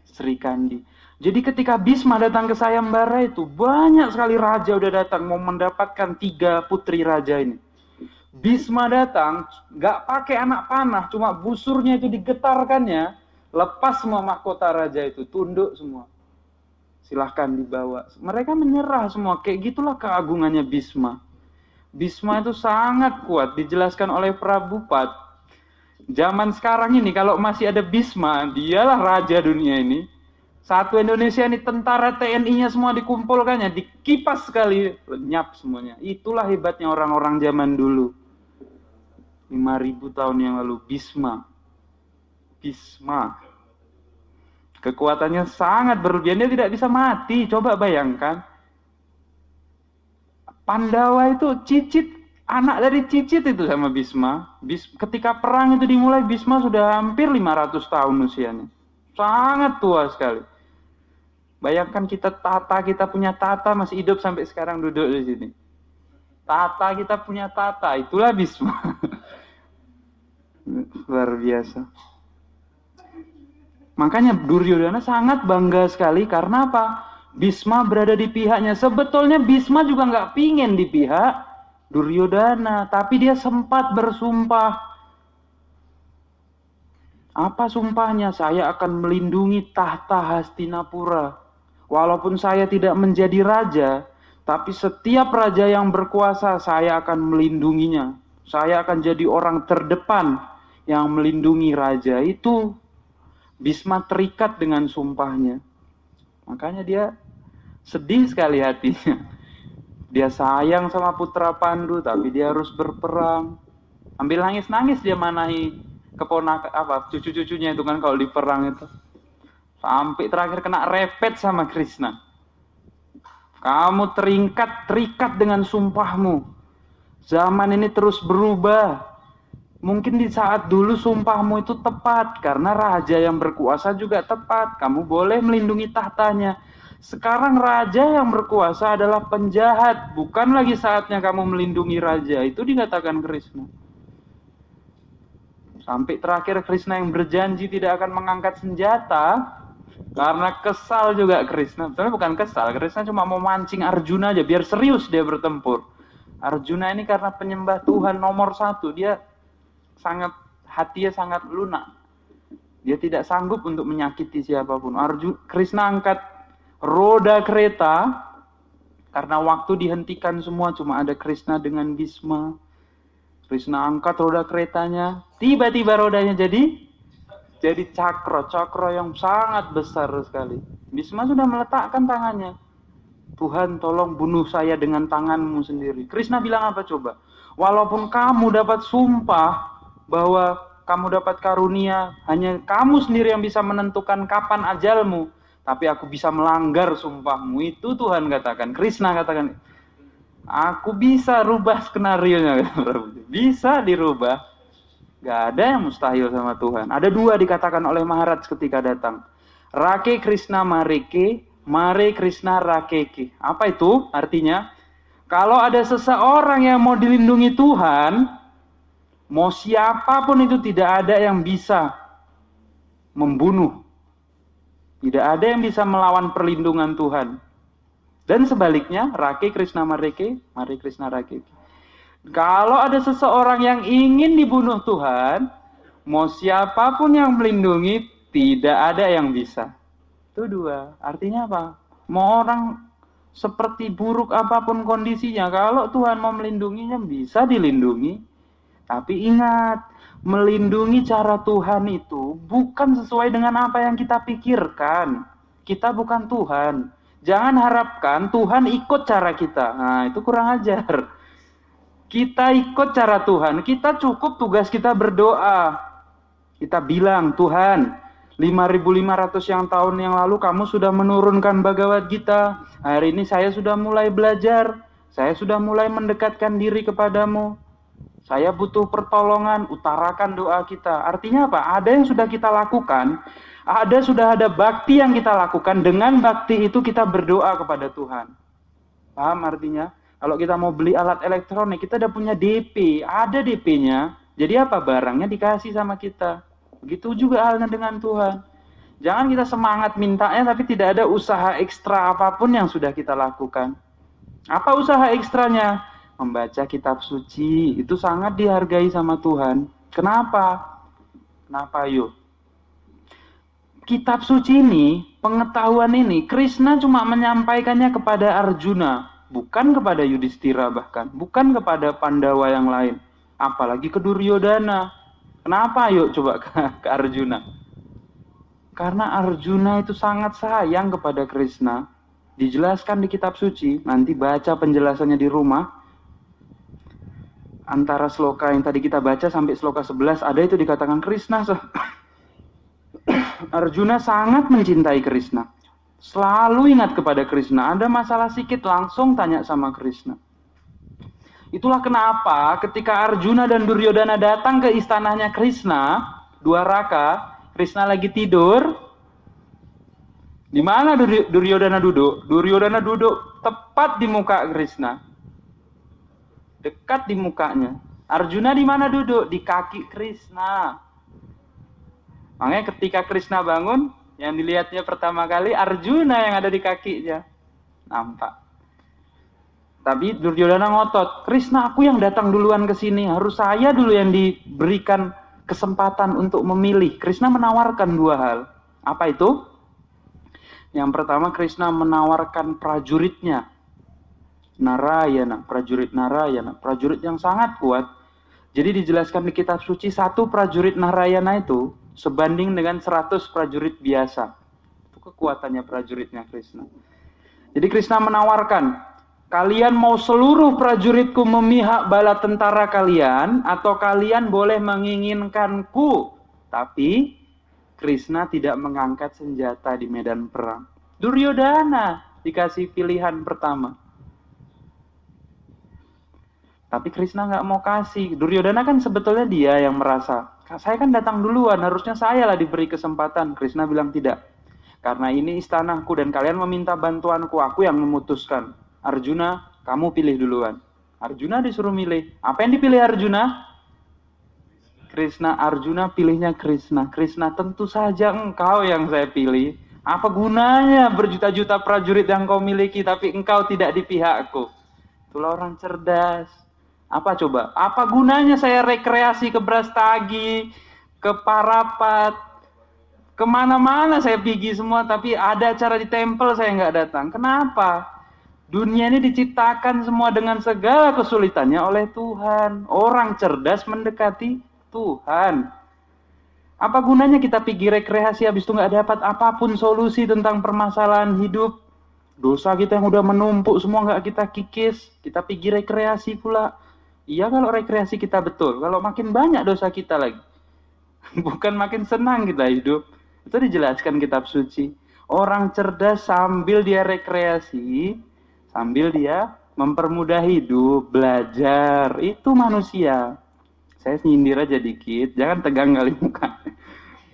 Sri Kandi. Jadi ketika Bhisma datang ke sayembara itu, banyak sekali raja udah datang mau mendapatkan 3 putri raja ini. Bhisma datang, gak pakai anak panah, cuma busurnya itu digetarkannya, lepas semua mahkota raja itu, tunduk semua. Silahkan dibawa. Mereka menyerah semua. Kayak gitulah keagungannya Bhisma. Bhisma itu sangat kuat. Dijelaskan oleh Prabhupada. Zaman sekarang ini kalau masih ada Bhisma, dialah raja dunia ini. Satu Indonesia ini tentara TNI-nya semua dikumpulkannya. Dikipas sekali. Lenyap semuanya. Itulah hebatnya orang-orang zaman dulu. 5.000 tahun yang lalu. Bhisma. Kekuatannya sangat berlebihan, dia tidak bisa mati. Coba bayangkan. Pandawa itu Cicit, anak dari Cicit itu sama Bhisma. Ketika perang itu dimulai, Bhisma sudah hampir 500 tahun usianya. Sangat tua sekali. Bayangkan kita punya Tata masih hidup sampai sekarang duduk di sini. Kita punya Tata, itulah Bhisma. Luar biasa. Makanya Duryodhana sangat bangga sekali karena apa? Bhisma berada di pihaknya. Sebetulnya Bhisma juga nggak pingin di pihak Duryodhana, tapi dia sempat bersumpah. Apa sumpahnya? Saya akan melindungi tahta Hastinapura. Walaupun saya tidak menjadi raja, tapi setiap raja yang berkuasa saya akan melindunginya. Saya akan jadi orang terdepan yang melindungi raja. Itu Bhisma terikat dengan sumpahnya. Makanya dia sedih sekali hatinya. Dia sayang sama putra Pandu, tapi dia harus berperang. Ambil nangis-nangis dia manahi cucu-cucunya itu kan kalau di perang itu. Sampai terakhir kena repet sama Krishna. Kamu terikat dengan sumpahmu. Zaman ini terus berubah. Mungkin di saat dulu sumpahmu itu tepat, karena raja yang berkuasa juga tepat. Kamu boleh melindungi tahtanya. Sekarang raja yang berkuasa adalah penjahat. Bukan lagi saatnya kamu melindungi raja. Itu dikatakan Krishna. Sampai terakhir Krishna yang berjanji tidak akan mengangkat senjata. Karena kesal juga Krishna. Sebenarnya bukan kesal, Krishna cuma mau mancing Arjuna aja biar serius dia bertempur. Arjuna ini karena penyembah Tuhan nomor 1, dia hatinya sangat lunak. Dia tidak sanggup untuk menyakiti siapapun. Krishna angkat roda kereta karena waktu dihentikan semua, cuma ada Krishna dengan Bhisma. Krishna angkat roda keretanya, tiba-tiba rodanya jadi cakra yang sangat besar sekali. Bhisma sudah meletakkan tangannya. Tuhan, tolong bunuh saya dengan tanganmu sendiri. Krishna bilang apa coba? Walaupun kamu dapat sumpah bahwa kamu dapat karunia, hanya kamu sendiri yang bisa menentukan kapan ajalmu, tapi aku bisa melanggar sumpahmu. Itu Tuhan katakan. Krishna katakan, aku bisa rubah skenarionya. Bisa dirubah. Gak ada yang mustahil sama Tuhan. Ada 2 dikatakan oleh Maharaj ketika datang. Rake Krishna Mareke, Mare Krishna Rakeke. Apa itu? Artinya, kalau ada seseorang yang mau dilindungi Tuhan, mau siapapun itu tidak ada yang bisa membunuh. Tidak ada yang bisa melawan perlindungan Tuhan. Dan sebaliknya, Rake Krishna Mareke, Mare Krishna Rakeke. Kalau ada seseorang yang ingin dibunuh Tuhan, mau siapapun yang melindungi, tidak ada yang bisa. Itu 2. Artinya apa? Mau orang seperti buruk apapun kondisinya, kalau Tuhan mau melindunginya, bisa dilindungi. Tapi ingat, melindungi cara Tuhan itu bukan sesuai dengan apa yang kita pikirkan. Kita bukan Tuhan. Jangan harapkan Tuhan ikut cara kita. Nah, itu kurang ajar. Kita ikut cara Tuhan, kita cukup tugas kita berdoa. Kita bilang, Tuhan, 5.500 tahun yang lalu kamu sudah menurunkan Bhagavad Gita. Hari ini saya sudah mulai belajar, saya sudah mulai mendekatkan diri kepadamu. Saya butuh pertolongan, utarakan doa kita. Artinya apa? Ada yang sudah kita lakukan, sudah ada bakti yang kita lakukan. Dengan bakti itu kita berdoa kepada Tuhan. Paham artinya? Kalau kita mau beli alat elektronik, kita udah punya DP, ada DP-nya. Jadi apa? Barangnya dikasih sama kita. Begitu juga halnya dengan Tuhan. Jangan kita semangat mintanya, tapi tidak ada usaha ekstra apapun yang sudah kita lakukan. Apa usaha ekstranya? Membaca kitab suci. Itu sangat dihargai sama Tuhan. Kenapa? Kenapa yuk? Kitab suci ini, pengetahuan ini, Krishna cuma menyampaikannya kepada Arjuna. Bukan kepada Yudhistira bahkan. Bukan kepada Pandawa yang lain. Apalagi ke Duryodhana. Kenapa yuk coba ke Arjuna? Karena Arjuna itu sangat sayang kepada Krishna. Dijelaskan di kitab suci. Nanti baca penjelasannya di rumah. Antara sloka yang tadi kita baca sampai sloka 11. Ada itu dikatakan Krishna. Arjuna sangat mencintai Krishna. Selalu ingat kepada Krishna. Ada masalah sedikit langsung tanya sama Krishna. Itulah kenapa ketika Arjuna dan Duryodhana datang ke istananya Krishna, Dwaraka, Krishna lagi tidur. Di mana Duryodhana duduk? Duryodhana duduk tepat di muka Krishna. Dekat di mukanya. Arjuna di mana duduk? Di kaki Krishna. Makanya ketika Krishna bangun, yang dilihatnya pertama kali Arjuna yang ada di kakinya. Nampak. Tapi Duryodhana ngotot, Krishna aku yang datang duluan ke sini, harus saya dulu yang diberikan kesempatan untuk memilih. Krishna menawarkan 2 hal. Apa itu? Yang pertama, Krishna menawarkan prajuritnya. Narayana, prajurit Narayana, prajurit yang sangat kuat. Jadi dijelaskan di kitab suci, 1 prajurit Narayana itu sebanding dengan 100 prajurit biasa. Itu kekuatannya prajuritnya Krishna. Jadi Krishna menawarkan, kalian mau seluruh prajuritku memihak bala tentara kalian, atau kalian boleh menginginkanku. Tapi Krishna tidak mengangkat senjata di medan perang. Duryodhana dikasih pilihan pertama. Tapi Krishna nggak mau kasih. Duryodhana kan sebetulnya dia yang merasa, saya kan datang duluan, harusnya saya lah diberi kesempatan. Krishna bilang tidak. Karena ini istanaku dan kalian meminta bantuanku, aku yang memutuskan. Arjuna, kamu pilih duluan. Arjuna disuruh milih. Apa yang dipilih Arjuna? Krishna. Arjuna pilihnya Krishna. Krishna, tentu saja engkau yang saya pilih. Apa gunanya berjuta-juta prajurit yang kau miliki tapi engkau tidak di pihakku? Itulah orang cerdas. Apa coba? Apa gunanya saya rekreasi ke Brastagi, ke Parapat, kemana-mana saya pergi semua, tapi ada acara di tempel saya nggak datang. Kenapa? Dunia ini diciptakan semua dengan segala kesulitannya oleh Tuhan. Orang cerdas mendekati Tuhan. Apa gunanya kita pergi rekreasi habis itu nggak dapat apapun solusi tentang permasalahan hidup? Dosa kita yang udah menumpuk semua nggak kita kikis, kita pergi rekreasi pula. Iya kalau rekreasi kita betul, kalau makin banyak dosa kita lagi. Bukan makin senang kita hidup. Itu dijelaskan kitab suci. Orang cerdas sambil dia rekreasi, sambil dia mempermudah hidup, belajar. Itu manusia. Saya nyindir aja dikit, jangan tegang kali muka.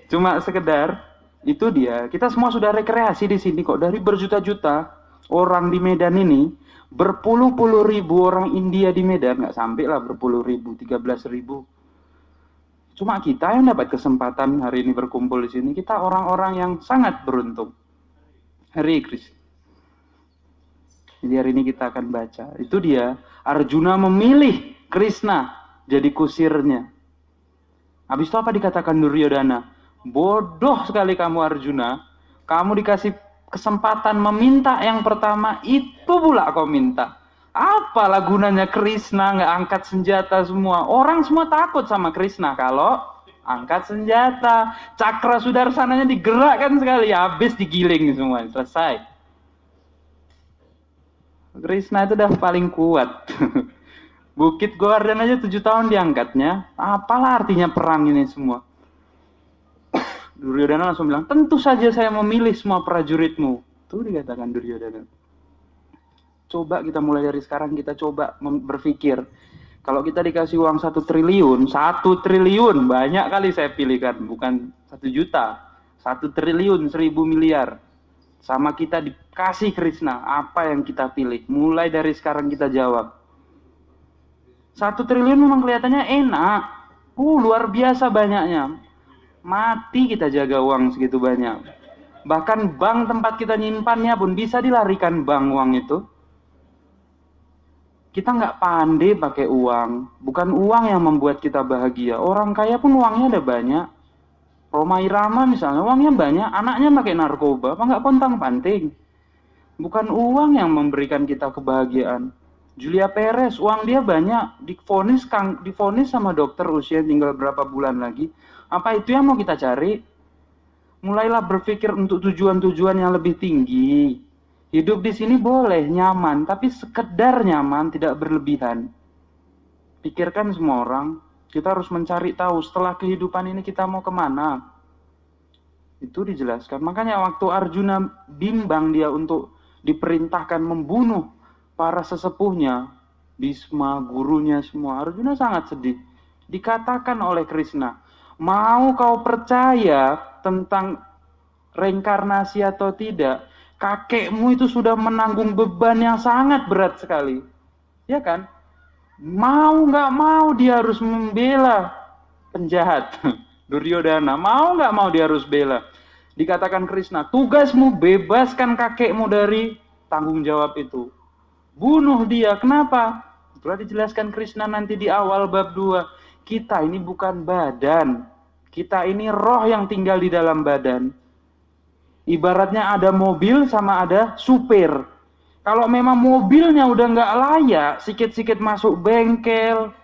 Cuma sekedar, itu dia. Kita semua sudah rekreasi di sini kok. Dari berjuta-juta orang di Medan ini, berpuluh-puluh ribu orang India di Medan, nggak sampai lah berpuluh ribu, 13.000. Cuma kita yang dapat kesempatan hari ini berkumpul di sini. Kita orang-orang yang sangat beruntung. Hari Kristus. Jadi hari ini kita akan baca. Itu dia. Arjuna memilih Krishna jadi kusirnya. Habis itu apa dikatakan Duryodhana? Bodoh sekali kamu Arjuna. Kamu dikasih kesempatan meminta yang pertama, itu pula kau minta. Apalah gunanya Krishna nggak angkat senjata semua? Orang semua takut sama Krishna kalau angkat senjata. Cakra sudarsananya digerakkan sekali, habis digiling semua, selesai. Krishna itu udah paling kuat. Bukit Govardhan aja 7 tahun diangkatnya. Apalah artinya perang ini semua? Duryodhana langsung bilang, tentu saja saya memilih semua prajuritmu. Itu dikatakan Duryodhana. Coba kita mulai dari sekarang, kita coba berpikir. Kalau kita dikasih uang 1 triliun, 1 triliun, banyak kali saya pilihkan. Bukan 1 juta. 1 triliun, 1000 miliar. Sama kita dikasih Krishna, apa yang kita pilih? Mulai dari sekarang kita jawab. 1 triliun memang kelihatannya enak. Luar biasa banyaknya. Mati kita jaga uang segitu banyak. Bahkan bank tempat kita nyimpannya pun bisa dilarikan bank uang itu. Kita nggak pandai pakai uang. Bukan uang yang membuat kita bahagia. Orang kaya pun uangnya ada banyak. Rhoma Irama misalnya, uangnya banyak. Anaknya pakai narkoba, apa nggak pontang-panting. Bukan uang yang memberikan kita kebahagiaan. Julia Perez, uang dia banyak, divonis sama dokter usia tinggal berapa bulan lagi. Apa itu yang mau kita cari? Mulailah berpikir untuk tujuan-tujuan yang lebih tinggi. Hidup di sini boleh nyaman, tapi sekedar nyaman, tidak berlebihan. Pikirkan semua orang, kita harus mencari tahu setelah kehidupan ini kita mau kemana. Itu dijelaskan. Makanya waktu Arjuna bimbang dia untuk diperintahkan membunuh para sesepuhnya, Bhisma, gurunya semua, Arjuna sangat sedih. Dikatakan oleh Krishna, mau kau percaya tentang reinkarnasi atau tidak, kakekmu itu sudah menanggung beban yang sangat berat sekali. Ya kan? Mau nggak mau dia harus membela penjahat. Duryodhana, mau nggak mau dia harus bela. Dikatakan Krishna, tugasmu bebaskan kakekmu dari tanggung jawab itu. Bunuh dia. Kenapa? Telah dijelaskan Krishna nanti di awal bab 2. Kita ini bukan badan. Kita ini roh yang tinggal di dalam badan. Ibaratnya ada mobil sama ada supir. Kalau memang mobilnya udah nggak layak, sikit-sikit masuk bengkel,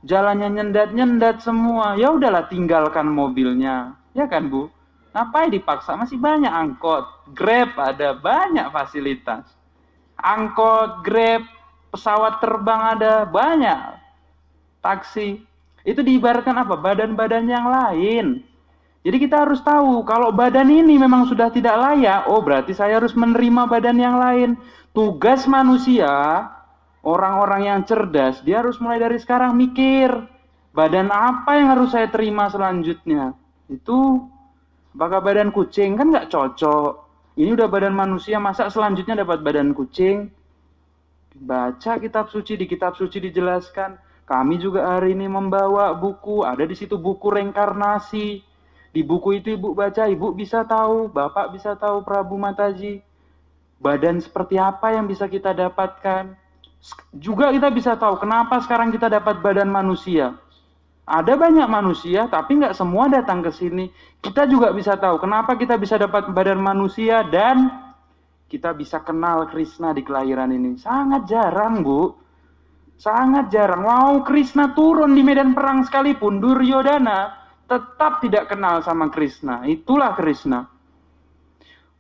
jalannya nyendat-nyendat semua, ya udahlah tinggalkan mobilnya. Ya kan Bu? Ngapain dipaksa? Masih banyak angkot, Grab ada, banyak fasilitas. Angkot, Grab, pesawat terbang ada, banyak. Taksi. Itu diibaratkan apa? Badan-badan yang lain. Jadi kita harus tahu, kalau badan ini memang sudah tidak layak, berarti saya harus menerima badan yang lain. Tugas manusia, orang-orang yang cerdas, dia harus mulai dari sekarang mikir, badan apa yang harus saya terima selanjutnya. Itu, apakah badan kucing? Kan nggak cocok. Ini udah badan manusia, masa selanjutnya dapat badan kucing? Baca kitab suci, di kitab suci dijelaskan. Kami juga hari ini membawa buku, ada di situ buku reinkarnasi. Di buku itu ibu baca, ibu bisa tahu, bapak bisa tahu, Prabu Mataji, badan seperti apa yang bisa kita dapatkan. Juga kita bisa tahu kenapa sekarang kita dapat badan manusia. Ada banyak manusia, tapi nggak semua datang ke sini. Kita juga bisa tahu kenapa kita bisa dapat badan manusia dan kita bisa kenal Krishna di kelahiran ini. Sangat jarang, Bu. Sangat jarang. Wow, Krishna turun di medan perang sekalipun, Duryodhana tetap tidak kenal sama Krishna. Itulah Krishna.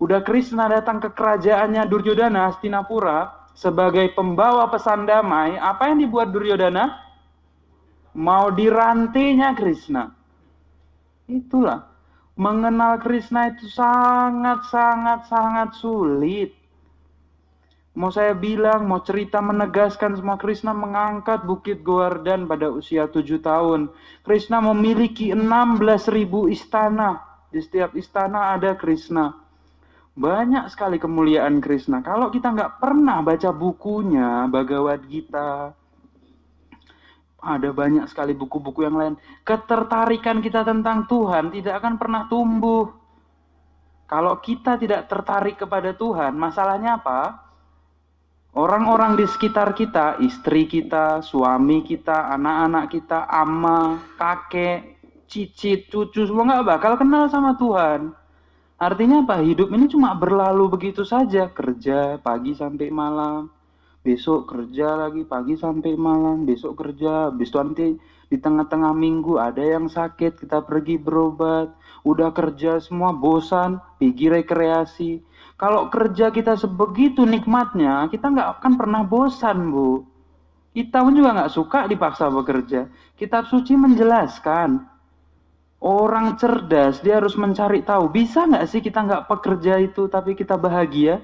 Udah Krishna datang ke kerajaannya Duryodhana, Hastinapura, sebagai pembawa pesan damai. Apa yang dibuat Duryodhana? Mau dirantainya Krishna. Itulah. Mengenal Krishna itu sangat sulit. Mau saya bilang, mau cerita menegaskan semua, Krishna mengangkat Bukit Govardhan pada usia 7 tahun. Krishna memiliki 16.000 istana. Di setiap istana ada Krishna. Banyak sekali kemuliaan Krishna. Kalau kita nggak pernah baca bukunya, Bhagavad Gita, ada banyak sekali buku-buku yang lain. Ketertarikan kita tentang Tuhan tidak akan pernah tumbuh. Kalau kita tidak tertarik kepada Tuhan, masalahnya apa? Orang-orang di sekitar kita, istri kita, suami kita, anak-anak kita, ama, kakek, cicit, cucu, semua nggak bakal kenal sama Tuhan. Artinya apa? Hidup ini cuma berlalu begitu saja. Kerja pagi sampai malam. Besok kerja lagi pagi sampai malam, besok kerja, besok nanti di tengah-tengah minggu ada yang sakit, kita pergi berobat, udah kerja semua bosan, pergi rekreasi. Kalau kerja kita sebegitu nikmatnya, kita nggak akan pernah bosan, Bu. Kita pun juga nggak suka dipaksa bekerja. Kitab suci menjelaskan, orang cerdas dia harus mencari tahu, bisa nggak sih kita nggak pekerja itu tapi kita bahagia?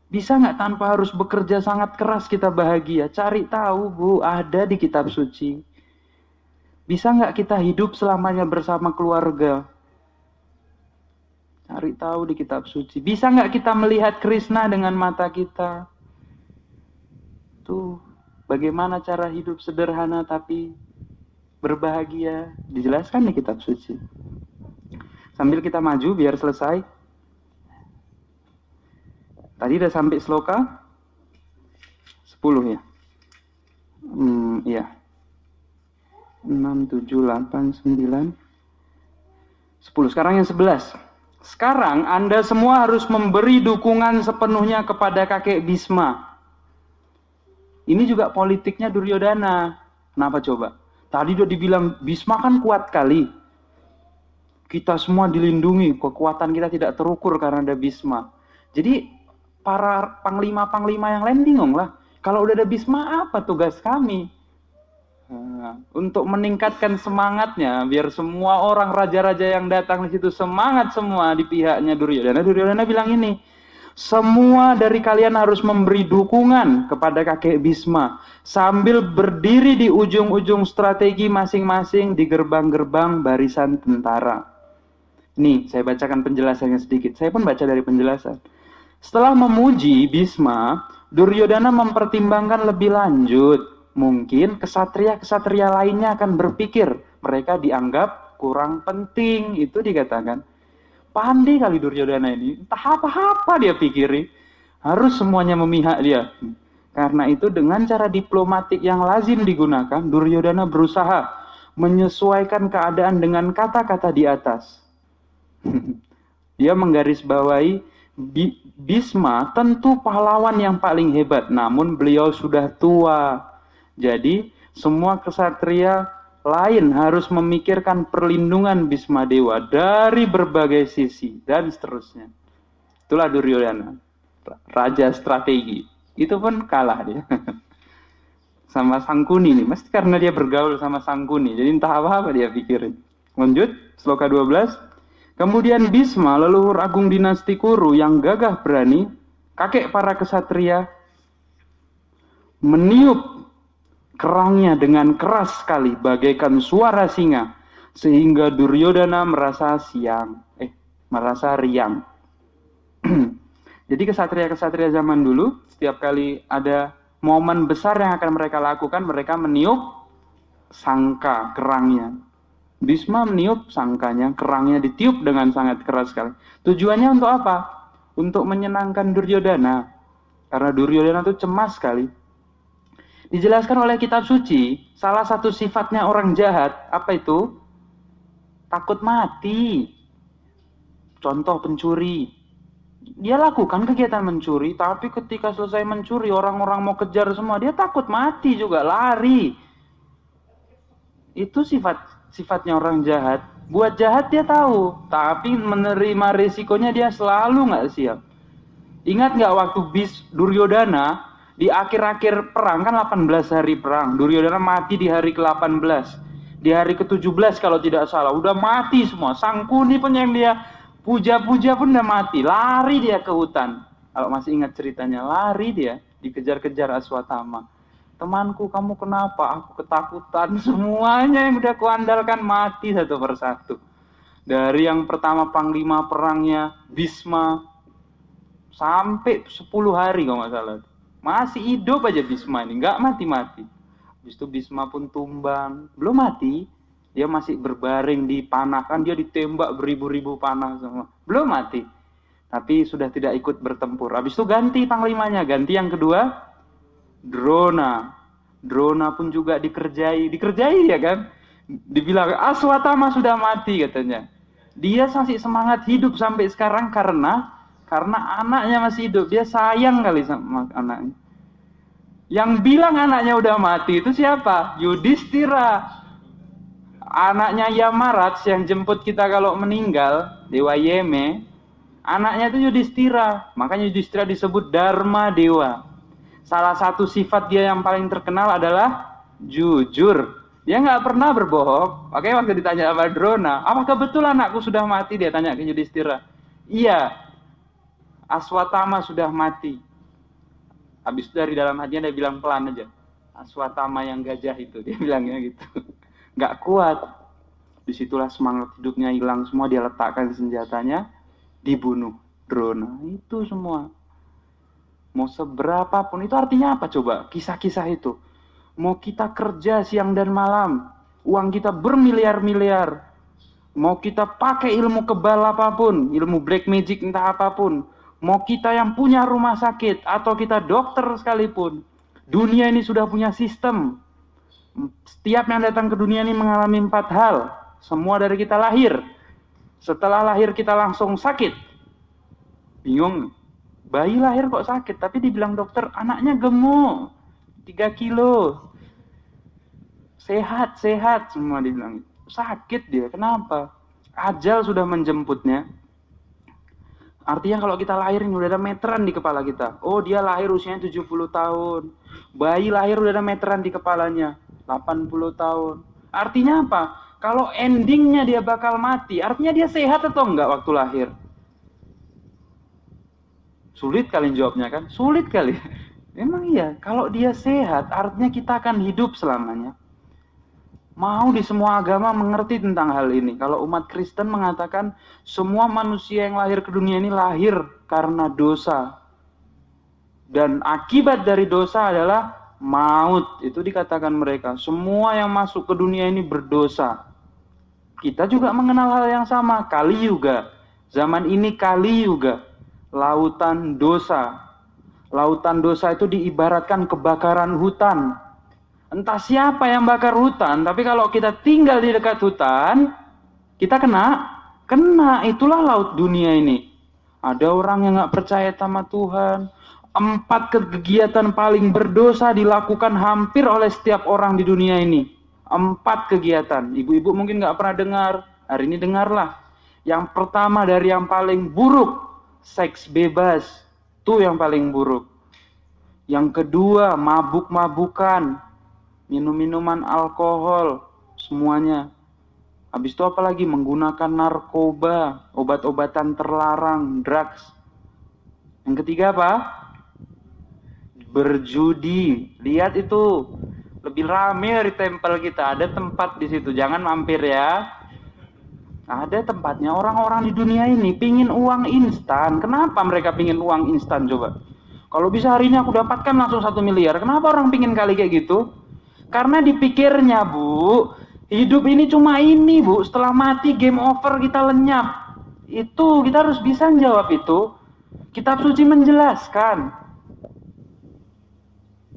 Bisa nggak tanpa harus bekerja sangat keras kita bahagia? Cari tahu, Bu, ada di kitab suci. Bisa nggak kita hidup selamanya bersama keluarga? Cari tahu di kitab suci. Bisa nggak kita melihat Krishna dengan mata kita? Tuh, bagaimana cara hidup sederhana tapi berbahagia? Dijelaskan di kitab suci. Sambil kita maju biar selesai. Tadi udah sampai sloka 10 ya? Iya. 6, 7, 8, 9, 10. Sekarang yang 11. Sekarang Anda semua harus memberi dukungan sepenuhnya kepada kakek Bhisma. Ini juga politiknya Duryodhana. Kenapa coba? Tadi udah dibilang Bhisma kan kuat kali. Kita semua dilindungi. Kekuatan kita tidak terukur karena ada Bhisma. Jadi para panglima-panglima yang lain bingung lah. Kalau udah ada Bhisma, apa tugas kami? Untuk meningkatkan semangatnya, biar semua orang raja-raja yang datang di situ semangat semua di pihaknya Duryodhana. Duryodhana bilang ini, semua dari kalian harus memberi dukungan kepada kakek Bhisma sambil berdiri di ujung-ujung strategi masing-masing di gerbang-gerbang barisan tentara. Nih, saya bacakan penjelasannya sedikit. Saya pun baca dari penjelasan. Setelah memuji Bhisma, Duryodhana mempertimbangkan lebih lanjut. Mungkin kesatria-kesatria lainnya akan berpikir mereka dianggap kurang penting. Itu dikatakan. Pandai kali Duryodhana ini. Entah apa-apa dia pikiri. Harus semuanya memihak dia. Karena itu dengan cara diplomatik yang lazim digunakan, Duryodhana berusaha menyesuaikan keadaan dengan kata-kata di atas. Dia menggarisbawahi Bhisma tentu pahlawan yang paling hebat, namun beliau sudah tua. Jadi semua kesatria lain harus memikirkan perlindungan Bhisma Dewa dari berbagai sisi dan seterusnya. Itulah Duryodhana, raja strategi. Itu pun kalah dia sama Sangkuni nih, mesti karena dia bergaul sama Sangkuni. Jadi entah apa-apa dia pikirin. Lanjut, sloka 12. Kemudian Bhisma, leluhur agung dinasti Kuru yang gagah berani, kakek para kesatria, meniup kerangnya dengan keras sekali bagaikan suara singa, sehingga Duryodhana merasa riang. Jadi kesatria-kesatria zaman dulu, setiap kali ada momen besar yang akan mereka lakukan, mereka meniup sangka kerangnya. Bisma meniup sangkanya, kerangnya ditiup dengan sangat keras sekali. Tujuannya untuk apa? Untuk menyenangkan Duryodhana. Karena Duryodhana itu cemas sekali. Dijelaskan oleh kitab suci, salah satu sifatnya orang jahat, apa itu? Takut mati. Contoh pencuri. Dia lakukan kegiatan mencuri, tapi ketika selesai mencuri, orang-orang mau kejar semua, dia takut mati juga, lari. Itu sifatnya orang jahat. Buat jahat dia tahu, tapi menerima risikonya dia selalu nggak siap. Ingat nggak waktu Duryodhana di akhir-akhir perang, kan 18 hari perang, Duryodhana mati di hari ke-18, di hari ke-17 kalau tidak salah, udah mati semua. Sangkuni pun yang dia puja-puja pun udah mati, lari dia ke hutan. Kalau masih ingat ceritanya, lari dia, dikejar-kejar Aswatthama. Temanku, kamu kenapa? Aku ketakutan. Semuanya yang udah kuandalkan mati satu persatu. Dari yang pertama panglima perangnya Bisma, sampai 10 hari kalau nggak salah. Masih hidup aja Bisma ini, nggak mati-mati. Habis itu Bisma pun tumbang, belum mati. Dia masih berbaring di panah, kan dia ditembak beribu-ribu panah semua. Belum mati. Tapi sudah tidak ikut bertempur. Habis itu ganti panglimanya, ganti yang kedua. Drona pun juga dikerjai ya kan, dibilang Aswatthama sudah mati katanya. Dia masih semangat hidup sampai sekarang karena anaknya masih hidup, dia sayang kali sama anaknya. Yang bilang anaknya udah mati itu siapa? Yudhistira, anaknya Yamarats yang jemput kita kalau meninggal, Dewa Yeme. Anaknya itu Yudhistira, makanya Yudhistira disebut Dharma Dewa. Salah satu sifat dia yang paling terkenal adalah jujur. Dia nggak pernah berbohong. Oke, waktu ditanya sama Drona, apakah betul anakku sudah mati? Dia tanya ke Yudhistira. Iya, Aswatthama sudah mati. Habis itu dari dalam hatinya dia bilang pelan aja, Aswatthama yang gajah itu, dia bilangnya gitu. Nggak kuat. Disitulah semangat hidupnya hilang semua. Dia letakkan senjatanya, dibunuh Drona. Itu semua. Mau seberapa pun, itu artinya apa coba? Kisah-kisah itu. Mau kita kerja siang dan malam, uang kita bermiliar-miliar, mau kita pakai ilmu kebal apapun, ilmu black magic entah apapun, mau kita yang punya rumah sakit, atau kita dokter sekalipun, dunia ini sudah punya sistem. Setiap yang datang ke dunia ini mengalami 4 hal. Semua dari kita lahir. Setelah lahir kita langsung sakit. Bingung. Bayi lahir kok sakit, tapi dibilang dokter anaknya gemuk, 3 kilo, sehat, semua dibilang. Sakit dia, kenapa? Ajal sudah menjemputnya. Artinya kalau kita lahir udah ada meteran di kepala kita. Oh, dia lahir usianya 70 tahun. Bayi lahir udah ada meteran di kepalanya, 80 tahun. Artinya apa? Kalau endingnya dia bakal mati, artinya dia sehat atau enggak waktu lahir? Sulit kali jawabnya kan? Sulit kali. Memang iya, kalau dia sehat artinya kita akan hidup selamanya. Mau di semua agama mengerti tentang hal ini. Kalau umat Kristen mengatakan semua manusia yang lahir ke dunia ini lahir karena dosa. Dan akibat dari dosa adalah maut. Itu dikatakan mereka. Semua yang masuk ke dunia ini berdosa. Kita juga mengenal hal yang sama. Kali Yuga. Zaman ini Kali Yuga. Lautan dosa. Lautan dosa itu diibaratkan kebakaran hutan. Entah siapa yang bakar hutan, tapi kalau kita tinggal di dekat hutan, kita kena. Itulah laut dunia ini. Ada orang yang gak percaya sama Tuhan. 4 kegiatan paling berdosa dilakukan hampir oleh setiap orang di dunia ini. 4 kegiatan. Ibu-ibu mungkin gak pernah dengar. Hari ini dengarlah. Yang pertama dari yang paling buruk, seks bebas, itu yang paling buruk. Yang kedua, mabuk-mabukan, minum-minuman alkohol, semuanya. Habis itu apa lagi? Menggunakan narkoba, obat-obatan terlarang, drugs. Yang ketiga apa? Berjudi. Lihat itu, lebih rame dari tempel kita. Ada tempat di situ, jangan mampir ya. Ada tempatnya. Orang-orang di dunia ini pingin uang instan. Kenapa mereka pingin uang instan coba? Kalau bisa hari ini aku dapatkan langsung 1 miliar. Kenapa orang pingin kali kayak gitu? Karena dipikirnya, Bu, Hidup ini cuma ini, Bu. Setelah mati, game over, kita lenyap. Itu, kita harus bisa menjawab itu. Kitab suci menjelaskan.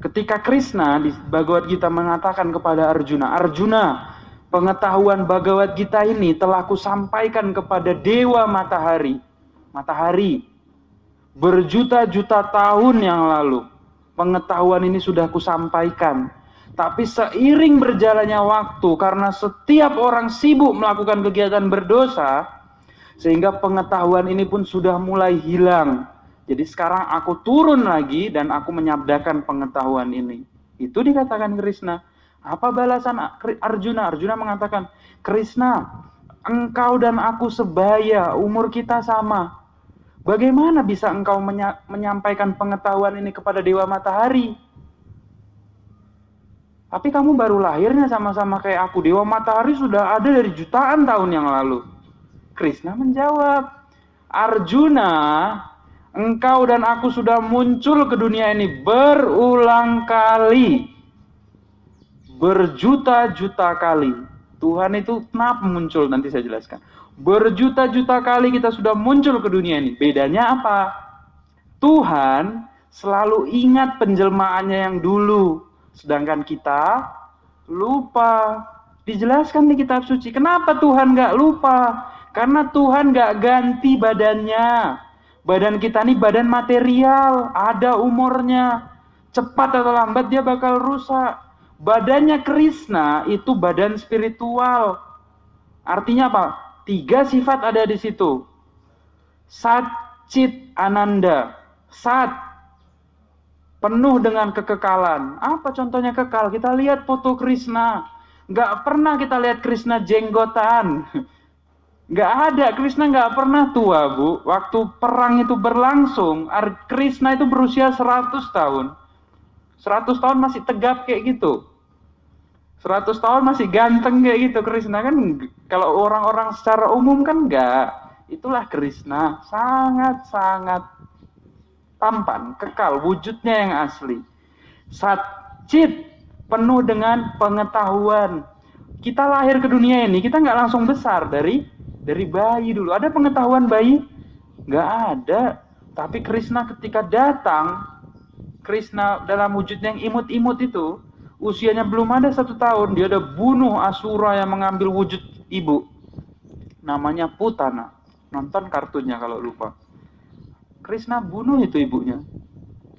Ketika Krishna di Bhagavad Gita mengatakan kepada Arjuna, Arjuna, pengetahuan Bhagavad Gita ini telah kusampaikan kepada Dewa Matahari. Matahari. Berjuta-juta tahun yang lalu. Pengetahuan ini sudah kusampaikan. Tapi seiring berjalannya waktu, karena setiap orang sibuk melakukan kegiatan berdosa, sehingga pengetahuan ini pun sudah mulai hilang. Jadi sekarang aku turun lagi dan aku menyabdakan pengetahuan ini. Itu dikatakan Krishna. Apa balasan Arjuna? Arjuna mengatakan, Krishna, engkau dan aku sebaya, umur kita sama. Bagaimana bisa engkau menyampaikan pengetahuan ini kepada Dewa Matahari? Tapi kamu baru lahirnya sama-sama kayak aku. Dewa Matahari sudah ada dari jutaan tahun yang lalu. Krishna menjawab, Arjuna, engkau dan aku sudah muncul ke dunia ini berulang kali. Berjuta-juta kali. Tuhan itu kenapa muncul? Nanti saya jelaskan. Berjuta-juta kali kita sudah muncul ke dunia ini. Bedanya apa? Tuhan selalu ingat penjelmaannya yang dulu. Sedangkan kita lupa. Dijelaskan di kitab suci. Kenapa Tuhan gak lupa? Karena Tuhan gak ganti badannya. Badan kita ini badan material. Ada umurnya. Cepat atau lambat dia bakal rusak. Badannya Krishna itu badan spiritual. Artinya apa? 3 sifat ada di situ. Sat, Chit, Ananda. Sat, penuh dengan kekekalan. Apa contohnya kekal? Kita lihat foto Krishna. Gak pernah kita lihat Krishna jenggotan. Gak ada. Krishna gak pernah tua, Bu. Waktu perang itu berlangsung, Krishna itu berusia 100 tahun. 100 tahun masih tegap kayak gitu. 100 tahun masih ganteng kayak gitu. Krishna kan, kalau orang-orang secara umum kan enggak. Itulah Krishna. Sangat-sangat tampan, kekal, wujudnya yang asli. Satchit, penuh dengan pengetahuan. Kita lahir ke dunia ini, kita nggak langsung besar dari bayi dulu. Ada pengetahuan bayi? Nggak ada. Tapi Krishna ketika datang, Krishna dalam wujudnya yang imut-imut itu, usianya belum ada 1 tahun, dia ada bunuh Asura yang mengambil wujud ibu. Namanya Putana. Nonton kartunnya kalau lupa. Krishna bunuh itu ibunya.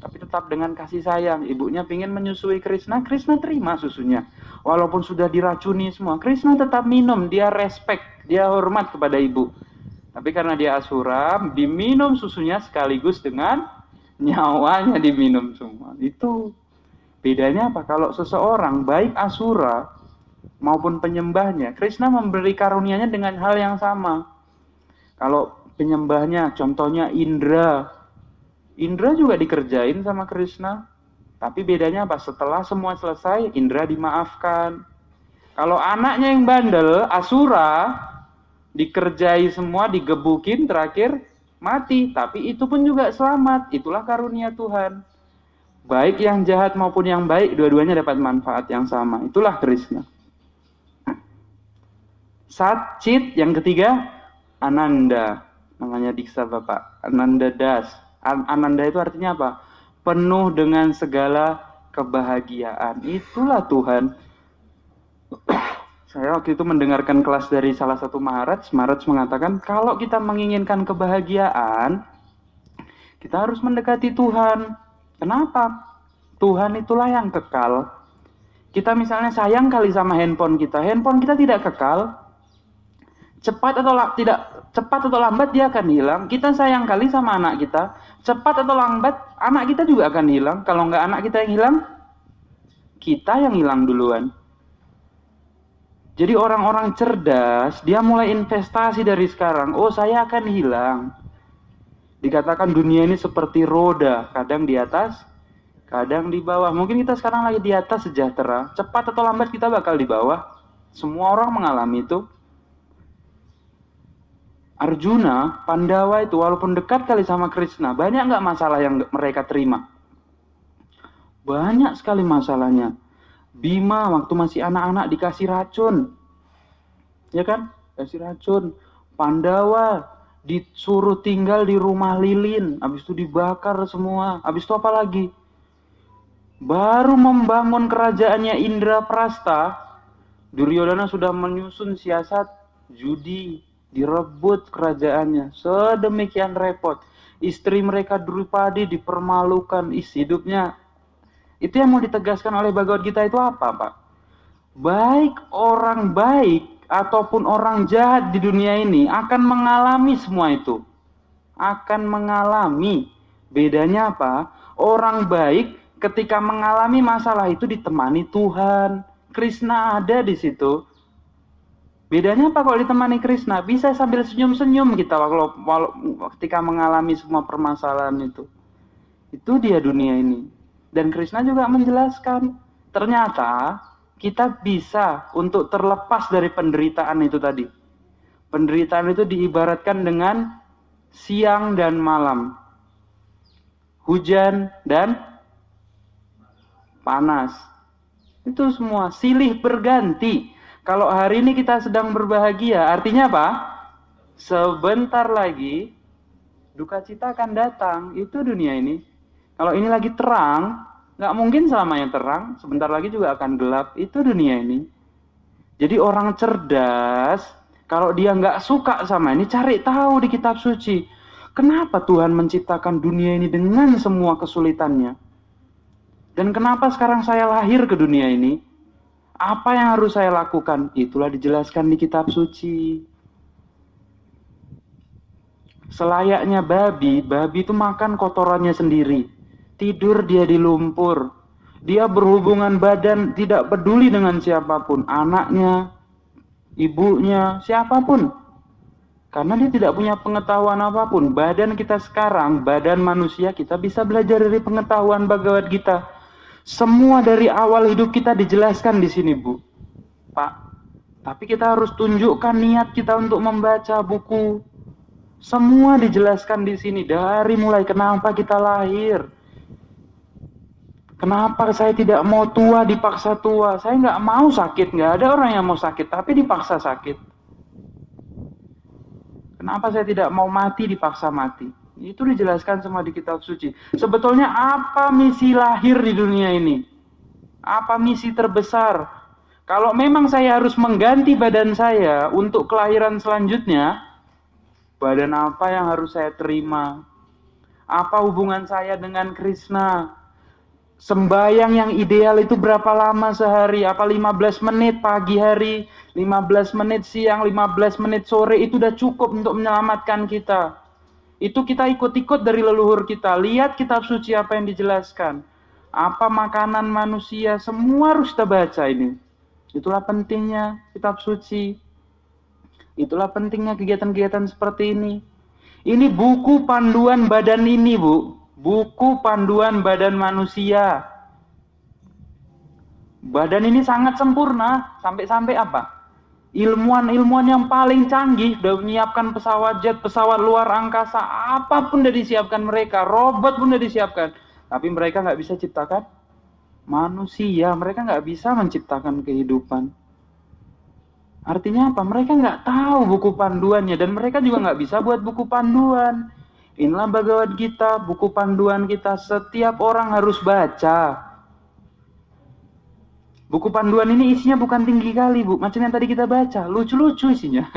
Tapi tetap dengan kasih sayang. Ibunya ingin menyusui Krishna. Krishna terima susunya. Walaupun sudah diracuni semua. Krishna tetap minum. Dia respect. Dia hormat kepada ibu. Tapi karena dia Asura, diminum susunya sekaligus dengan nyawanya diminum semua. Itu bedanya apa? Kalau seseorang baik Asura maupun penyembahnya, Krishna memberi karunia-Nya dengan hal yang sama. Kalau penyembahnya, contohnya Indra. Indra juga dikerjain sama Krishna. Tapi bedanya apa? Setelah semua selesai, Indra dimaafkan. Kalau anaknya yang bandel, Asura, dikerjai semua, digebukin, terakhir mati. Tapi itu pun juga selamat. Itulah karunia Tuhan. Baik yang jahat maupun yang baik, dua-duanya dapat manfaat yang sama. Itulah Krishna. Sat, Chit, yang ketiga, Ananda. Namanya Diksa Bapak. Ananda Das. Ananda itu artinya apa? Penuh dengan segala kebahagiaan. Itulah Tuhan. Saya waktu itu mendengarkan kelas dari salah satu Maharaj. Maharaj mengatakan, kalau kita menginginkan kebahagiaan, kita harus mendekati Tuhan. Kenapa? Tuhan itulah yang kekal. Kita misalnya sayang kali sama handphone kita. Handphone kita tidak kekal. Cepat atau lambat dia akan hilang. Kita sayang kali sama anak kita. Cepat atau lambat anak kita juga akan hilang. Kalau nggak anak kita yang hilang, kita yang hilang duluan. Jadi orang-orang cerdas, dia mulai investasi dari sekarang. Oh, saya akan hilang. Dikatakan dunia ini seperti roda. Kadang di atas, kadang di bawah. Mungkin kita sekarang lagi di atas sejahtera. Cepat atau lambat kita bakal di bawah. Semua orang mengalami itu. Arjuna, Pandawa itu walaupun dekat kali sama Krishna, banyak nggak masalah yang mereka terima? Banyak sekali masalahnya. Bima waktu masih anak-anak dikasih racun. Ya kan? Kasih racun. Pandawa disuruh tinggal di rumah lilin, habis itu dibakar semua. Habis itu apa lagi? Baru membangun kerajaannya Indraprasta, Duryodhana sudah menyusun siasat judi, direbut kerajaannya. Sedemikian repot. Istri mereka Drupadi dipermalukan, hidupnya. Itu yang mau ditegaskan oleh Bhagavad Gita itu apa, Pak? Baik orang baik ataupun orang jahat di dunia ini akan mengalami semua itu. Akan mengalami. Bedanya apa? Orang baik ketika mengalami masalah itu ditemani Tuhan. Krishna ada di situ. Bedanya apa kalau ditemani Krishna? Bisa sambil senyum-senyum kita ketika mengalami semua permasalahan itu. Itu dia dunia ini. Dan Krishna juga menjelaskan, ternyata kita bisa untuk terlepas dari penderitaan itu tadi. Penderitaan itu diibaratkan dengan siang dan malam, hujan dan panas. Itu semua silih berganti. Kalau hari ini kita sedang berbahagia, artinya apa? Sebentar lagi duka cita akan datang. Itu dunia ini. Kalau ini lagi terang, nggak mungkin selamanya terang. Sebentar lagi juga akan gelap. Itu dunia ini. Jadi orang cerdas, kalau dia nggak suka sama ini, cari tahu di kitab suci. Kenapa Tuhan menciptakan dunia ini dengan semua kesulitannya? Dan kenapa sekarang saya lahir ke dunia ini? Apa yang harus saya lakukan? Itulah dijelaskan di kitab suci. Selayaknya babi itu makan kotorannya sendiri. Tidur dia di lumpur. Dia berhubungan badan tidak peduli dengan siapapun. Anaknya, ibunya, siapapun. Karena dia tidak punya pengetahuan apapun. Badan kita sekarang, badan manusia, kita bisa belajar dari pengetahuan Bhagavad Gita. Semua dari awal hidup kita dijelaskan di sini, Bu. Pak. Tapi kita harus tunjukkan niat kita untuk membaca buku. Semua dijelaskan di sini. Dari mulai kenapa kita lahir. Kenapa saya tidak mau tua, dipaksa tua. Saya nggak mau sakit. Nggak ada orang yang mau sakit, tapi dipaksa sakit. Kenapa saya tidak mau mati, dipaksa mati. Itu dijelaskan semua di kitab suci. Sebetulnya apa misi lahir di dunia ini? Apa misi terbesar? Kalau memang saya harus mengganti badan saya untuk kelahiran selanjutnya, badan apa yang harus saya terima? Apa hubungan saya dengan Krishna? Sembayang yang ideal itu berapa lama sehari? Apa 15 menit pagi hari, 15 menit siang, 15 menit sore itu udah cukup untuk menyelamatkan kita. Itu kita ikut-ikut dari leluhur kita. Lihat kitab suci apa yang dijelaskan. Apa makanan manusia, semua harus kita baca ini. Itulah pentingnya kitab suci. Itulah pentingnya kegiatan-kegiatan seperti ini. Ini buku panduan badan ini, Bu. Buku panduan badan manusia. Badan ini sangat sempurna. Sampai-sampai apa? Ilmuwan-ilmuwan yang paling canggih sudah menyiapkan pesawat jet, pesawat luar angkasa, apapun sudah disiapkan mereka, robot pun sudah disiapkan. Tapi mereka nggak bisa ciptakan manusia, mereka nggak bisa menciptakan kehidupan. Artinya apa? Mereka nggak tahu buku panduannya dan mereka juga nggak bisa buat buku panduan. Inilah Bhagavad Gita, buku panduan kita. Setiap orang harus baca. Buku panduan ini isinya bukan tinggi kali, Bu. Macam yang tadi kita baca. Lucu-lucu isinya.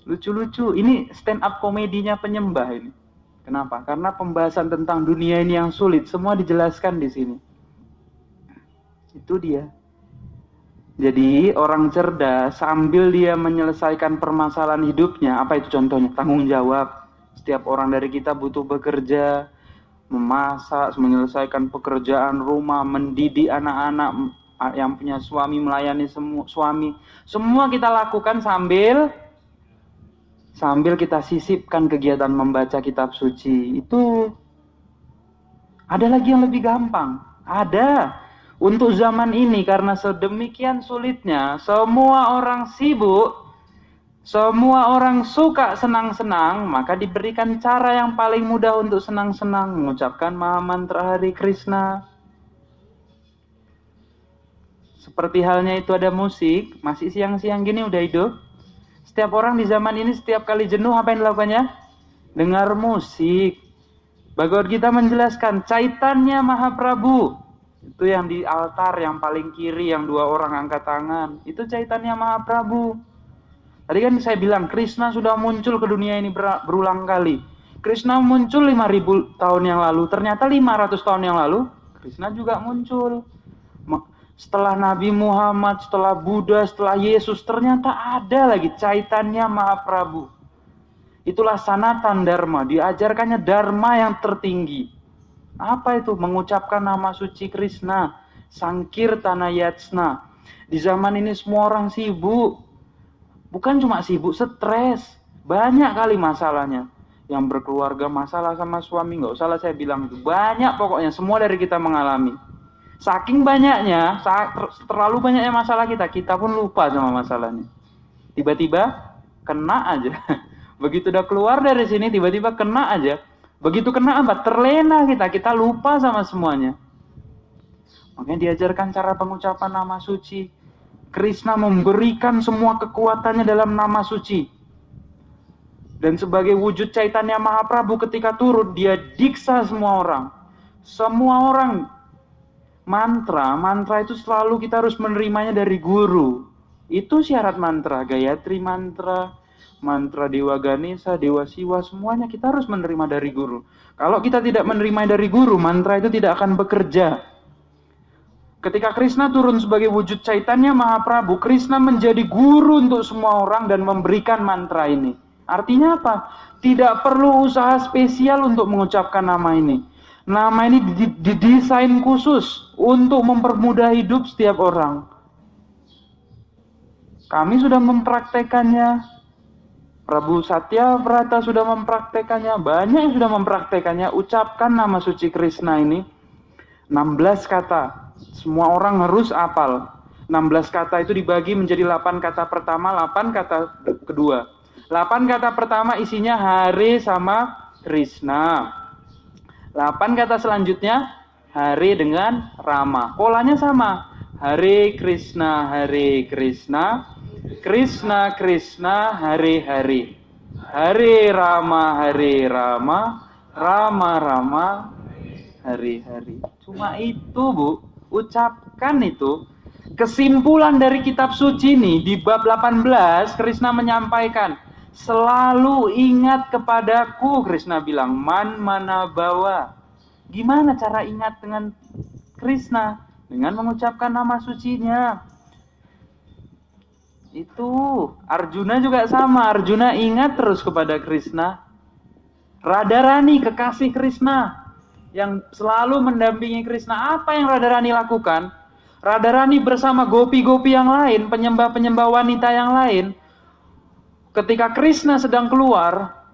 Lucu-lucu. Ini stand up komedinya penyembah ini. Kenapa? Karena pembahasan tentang dunia ini yang sulit. Semua dijelaskan di sini. Itu dia. Jadi orang cerdas sambil dia menyelesaikan permasalahan hidupnya. Apa itu contohnya? Tanggung jawab. Setiap orang dari kita butuh bekerja. Memasak, menyelesaikan pekerjaan rumah, mendidik anak-anak, yang punya suami, melayani suami. Semua kita lakukan sambil kita sisipkan kegiatan membaca kitab suci. Itu ada lagi yang lebih gampang. Ada. Untuk zaman ini karena sedemikian sulitnya, semua orang sibuk, semua orang suka senang-senang, maka diberikan cara yang paling mudah untuk senang-senang, mengucapkan Maha Mantra Hari Krishna. Seperti halnya itu ada musik, masih siang-siang gini udah hidup. Setiap orang di zaman ini setiap kali jenuh apa yang dilakukannya? Dengar musik. Bhagavad Gita menjelaskan Chaitanya Mahaprabhu. Itu yang di altar yang paling kiri yang 2 orang angkat tangan. Itu Chaitanya Mahaprabhu. Tadi kan saya bilang Krishna sudah muncul ke dunia ini berulang kali. Krishna muncul 5000 tahun yang lalu. Ternyata 500 tahun yang lalu Krishna juga muncul. Setelah Nabi Muhammad, setelah Buddha, setelah Yesus, ternyata ada lagi Chaitanya Mahaprabhu. Itulah Sanatan Dharma, diajarkannya Dharma yang tertinggi. Apa itu? Mengucapkan nama suci Krishna, Sankirtana Yajna. Di zaman ini semua orang sibuk. Bukan cuma sibuk, stres. Banyak kali masalahnya. Yang berkeluarga masalah sama suami, nggak usah lah saya bilang itu. Banyak pokoknya, semua dari kita mengalami. Saking banyaknya, terlalu banyaknya masalah kita pun lupa sama masalahnya. Tiba-tiba kena aja. Begitu udah keluar dari sini, tiba-tiba kena aja. Begitu kena apa? Terlena kita lupa sama semuanya. Makanya diajarkan cara pengucapan nama suci. Krishna memberikan semua kekuatannya dalam nama suci. Dan sebagai wujud Chaitanya Mahaprabhu ketika turun, dia diksa semua orang. Semua orang. Mantra itu selalu kita harus menerimanya dari guru. Itu syarat mantra. Gayatri mantra, mantra Dewa Ganesha, Dewa Siwa, semuanya kita harus menerima dari guru. Kalau kita tidak menerima dari guru, mantra itu tidak akan bekerja. Ketika Krishna turun sebagai wujud Chaitanya Mahaprabhu, Krishna menjadi guru untuk semua orang dan memberikan mantra ini. Artinya apa? Tidak perlu usaha spesial untuk mengucapkan nama ini. Nama ini didesain khusus untuk mempermudah hidup setiap orang. Kami sudah mempraktekannya. Prabu Satyavrata sudah mempraktekannya. Banyak yang sudah mempraktekannya. Ucapkan nama suci Krishna ini. 16 kata. Semua orang harus hafal. 16 kata itu dibagi menjadi 8 kata pertama, 8 kata kedua. 8 kata pertama isinya Hare sama Krishna. 8 kata selanjutnya Hare dengan Rama. Polanya sama. Hare Krishna, Krishna Krishna, Hare Hare. Hare Rama, Rama Rama, Hare Hare. Cuma itu, Bu. Ucapkan itu. Kesimpulan dari kitab suci ini di bab 18 Krishna menyampaikan, selalu ingat kepadaku. Krishna bilang man mana bawa. Gimana cara ingat dengan Krishna? Dengan mengucapkan nama sucinya. Itu Arjuna juga sama. Arjuna ingat terus kepada Krishna. Radharani kekasih Krishna yang selalu mendampingi Krishna. Apa yang Radharani lakukan? Radharani bersama gopi-gopi yang lain, penyembah-penyembah wanita yang lain. Ketika Krishna sedang keluar,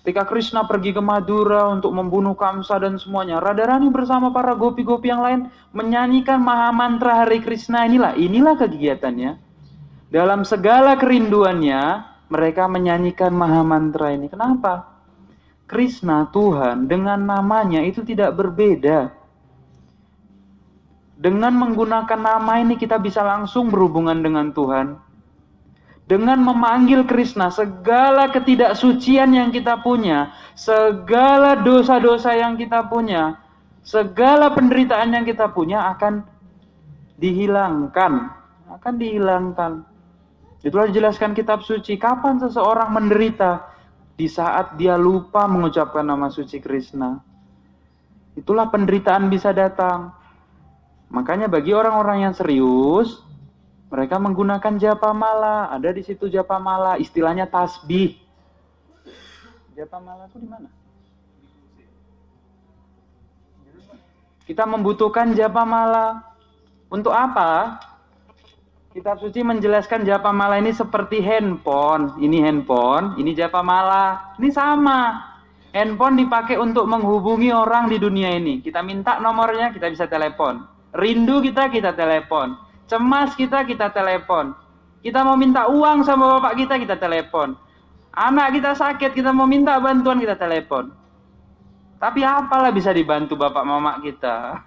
ketika Krishna pergi ke Madura untuk membunuh Kamsa dan semuanya, Radharani bersama para gopi-gopi yang lain menyanyikan Maha Mantra Hare Krishna. Inilah kegiatannya. Dalam segala kerinduannya, mereka menyanyikan Maha Mantra ini. Kenapa? Krishna, Tuhan, dengan namanya itu tidak berbeda. Dengan menggunakan nama ini kita bisa langsung berhubungan dengan Tuhan. Dengan memanggil Krishna, segala ketidaksucian yang kita punya, segala dosa-dosa yang kita punya, segala penderitaan yang kita punya akan dihilangkan. Akan dihilangkan. Itulah dijelaskan kitab suci. Kapan seseorang menderita? Di saat dia lupa mengucapkan nama suci Krishna. Itulah penderitaan bisa datang. Makanya bagi orang-orang yang serius, mereka menggunakan japamala. Ada di situ japamala, istilahnya tasbih. Japamala itu di mana? Kita membutuhkan japamala. Untuk apa? Kitab suci menjelaskan japamala ini seperti handphone. Ini handphone, ini japamala. Ini sama. Handphone dipakai untuk menghubungi orang di dunia ini. Kita minta nomornya, kita bisa telepon. Rindu kita telepon. Cemas kita telepon. Kita mau minta uang sama bapak kita telepon. Anak kita sakit, kita mau minta bantuan, kita telepon. Tapi apalah bisa dibantu bapak mama kita?